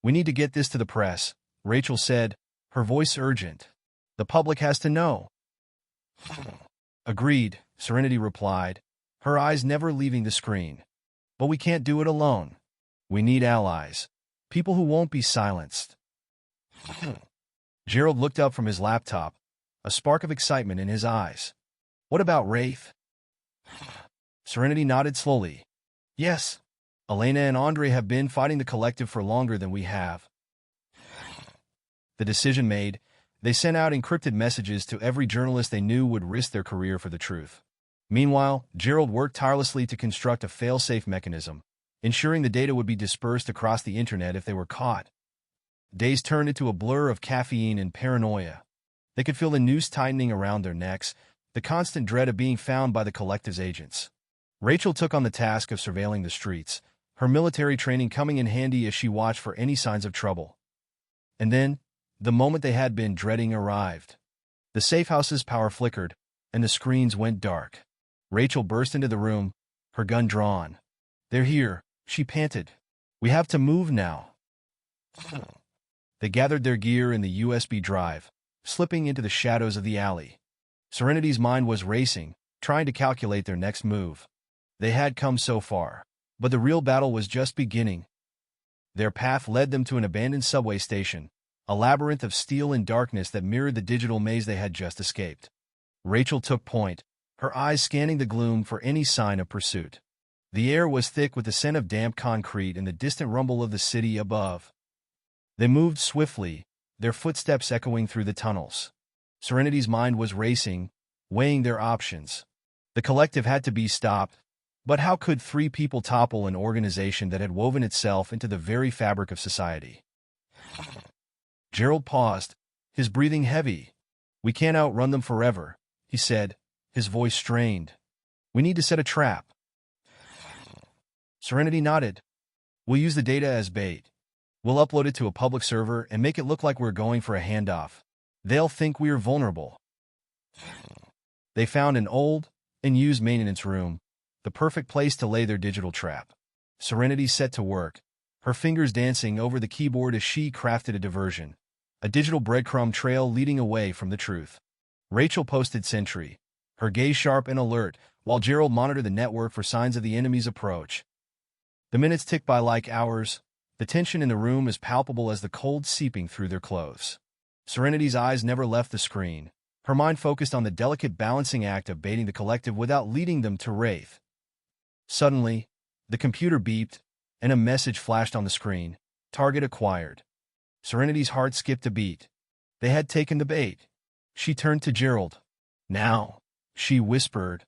"We need to get this to the press," Rachel said, her voice urgent. "The public has to know." "Agreed," Serenity replied, her eyes never leaving the screen. "But we can't do it alone. We need allies. People who won't be silenced." Gerald looked up from his laptop, a spark of excitement in his eyes. "What about Wraith?" Serenity nodded slowly. "Yes. Elena and Andre have been fighting the collective for longer than we have." The decision made, they sent out encrypted messages to every journalist they knew would risk their career for the truth. Meanwhile, Gerald worked tirelessly to construct a fail-safe mechanism, ensuring the data would be dispersed across the internet if they were caught. Days turned into a blur of caffeine and paranoia. They could feel the noose tightening around their necks, the constant dread of being found by the collective's agents. Rachel took on the task of surveilling the streets, her military training coming in handy as she watched for any signs of trouble. And then, the moment they had been dreading arrived. The safehouse's power flickered, and the screens went dark. Rachel burst into the room, her gun drawn. "They're here," she panted. "We have to move now." They gathered their gear in the USB drive, slipping into the shadows of the alley. Serenity's mind was racing, trying to calculate their next move. They had come so far, but the real battle was just beginning. Their path led them to an abandoned subway station, a labyrinth of steel and darkness that mirrored the digital maze they had just escaped. Rachel took point, her eyes scanning the gloom for any sign of pursuit. The air was thick with the scent of damp concrete and the distant rumble of the city above. They moved swiftly, their footsteps echoing through the tunnels. Serenity's mind was racing, weighing their options. The collective had to be stopped, but how could three people topple an organization that had woven itself into the very fabric of society? Gerald paused, his breathing heavy. "We can't outrun them forever," he said, his voice strained. "We need to set a trap." Serenity nodded. "We'll use the data as bait. We'll upload it to a public server and make it look like we're going for a handoff. They'll think we're vulnerable." They found an old, unused maintenance room, the perfect place to lay their digital trap. Serenity set to work, her fingers dancing over the keyboard as she crafted a diversion, a digital breadcrumb trail leading away from the truth. Rachel posted sentry, her gaze sharp and alert, while Gerald monitored the network for signs of the enemy's approach. The minutes ticked by like hours, the tension in the room as palpable as the cold seeping through their clothes. Serenity's eyes never left the screen, her mind focused on the delicate balancing act of baiting the collective without leading them to Wraith. Suddenly, the computer beeped, and a message flashed on the screen: "Target acquired." Serenity's heart skipped a beat. They had taken the bait. She turned to Gerald. "Now," she whispered.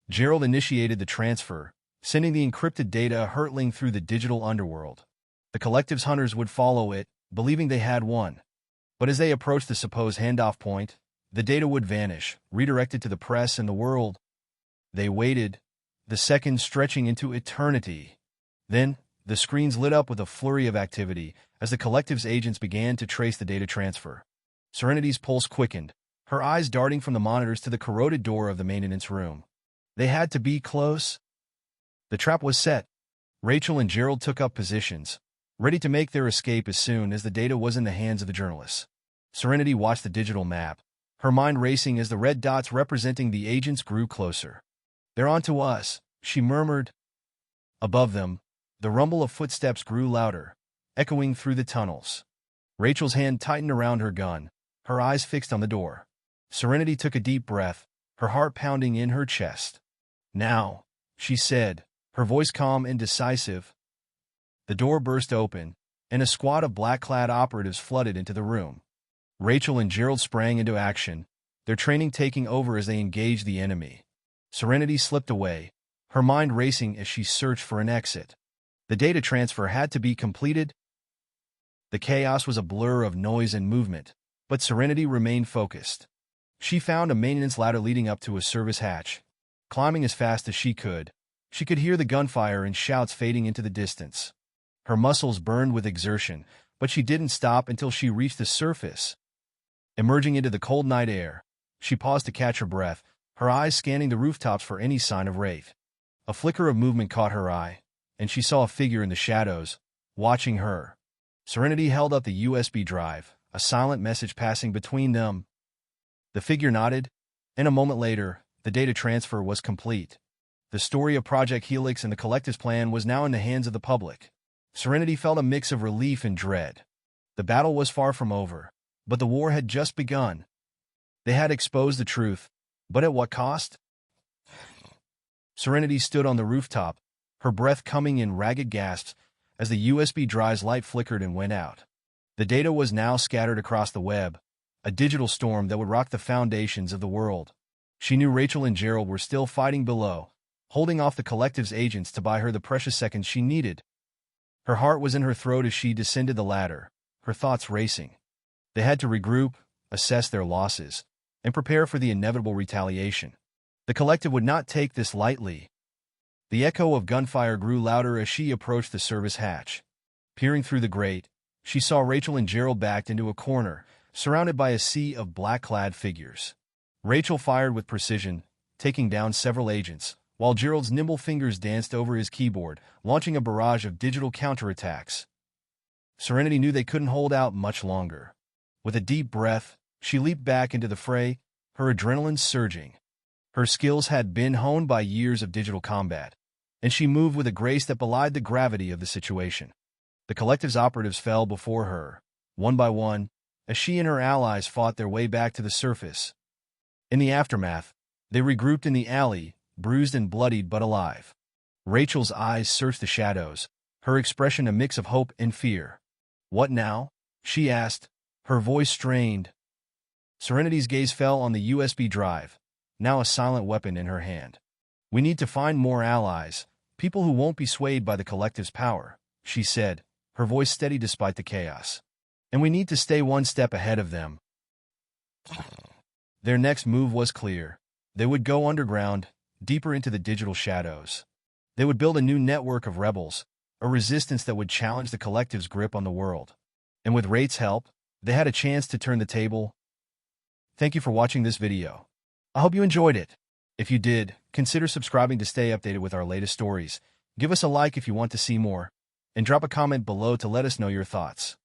Gerald initiated the transfer, sending the encrypted data hurtling through the digital underworld. The collective's hunters would follow it, believing they had won. But as they approached the supposed handoff point, the data would vanish, redirected to the press and the world. They waited, the seconds stretching into eternity. Then, the screens lit up with a flurry of activity as the collective's agents began to trace the data transfer. Serenity's pulse quickened, her eyes darting from the monitors to the corroded door of the maintenance room. They had to be close. The trap was set. Rachel and Gerald took up positions, ready to make their escape as soon as the data was in the hands of the journalists. Serenity watched the digital map, her mind racing as the red dots representing the agents grew closer. "They're onto us," she murmured. Above them, the rumble of footsteps grew louder, echoing through the tunnels. Rachel's hand tightened around her gun, her eyes fixed on the door. Serenity took a deep breath, her heart pounding in her chest. "Now," she said, her voice calm and decisive. The door burst open, and a squad of black-clad operatives flooded into the room. Rachel and Gerald sprang into action, their training taking over as they engaged the enemy. Serenity slipped away, her mind racing as she searched for an exit. The data transfer had to be completed. The chaos was a blur of noise and movement, but Serenity remained focused. She found a maintenance ladder leading up to a service hatch. Climbing as fast as she could hear the gunfire and shouts fading into the distance. Her muscles burned with exertion, but she didn't stop until she reached the surface. Emerging into the cold night air, she paused to catch her breath, her eyes scanning the rooftops for any sign of wraith. A flicker of movement caught her eye, and she saw a figure in the shadows, watching her. Serenity held up the USB drive, a silent message passing between them. The figure nodded, and a moment later, the data transfer was complete. The story of Project Helix and the Collective's plan was now in the hands of the public. Serenity felt a mix of relief and dread. The battle was far from over, but the war had just begun. They had exposed the truth, but at what cost? Serenity stood on the rooftop, her breath coming in ragged gasps as the USB drive's light flickered and went out. The data was now scattered across the web, a digital storm that would rock the foundations of the world. She knew Rachel and Gerald were still fighting below, holding off the Collective's agents to buy her the precious seconds she needed. Her heart was in her throat as she descended the ladder, her thoughts racing. They had to regroup, assess their losses, and prepare for the inevitable retaliation. The Collective would not take this lightly. The echo of gunfire grew louder as she approached the service hatch. Peering through the grate, she saw Rachel and Gerald backed into a corner, surrounded by a sea of black-clad figures. Rachel fired with precision, taking down several agents, while Gerald's nimble fingers danced over his keyboard, launching a barrage of digital counterattacks. Serenity knew they couldn't hold out much longer. With a deep breath, she leaped back into the fray, her adrenaline surging. Her skills had been honed by years of digital combat, and she moved with a grace that belied the gravity of the situation. The Collective's operatives fell before her, one by one, as she and her allies fought their way back to the surface. In the aftermath, they regrouped in the alley, bruised and bloodied but alive. Rachel's eyes searched the shadows, her expression a mix of hope and fear. "What now?" she asked, her voice strained. Serenity's gaze fell on the USB drive, now a silent weapon in her hand. "We need to find more allies, people who won't be swayed by the Collective's power," she said, her voice steady despite the chaos. "And we need to stay one step ahead of them." Their next move was clear. They would go underground, deeper into the digital shadows. They would build a new network of rebels, a resistance that would challenge the Collective's grip on the world. And with Rate's help, they had a chance to turn the table. Thank you for watching this video. I hope you enjoyed it. If you did, consider subscribing to stay updated with our latest stories. Give us a like if you want to see more, and drop a comment below to let us know your thoughts.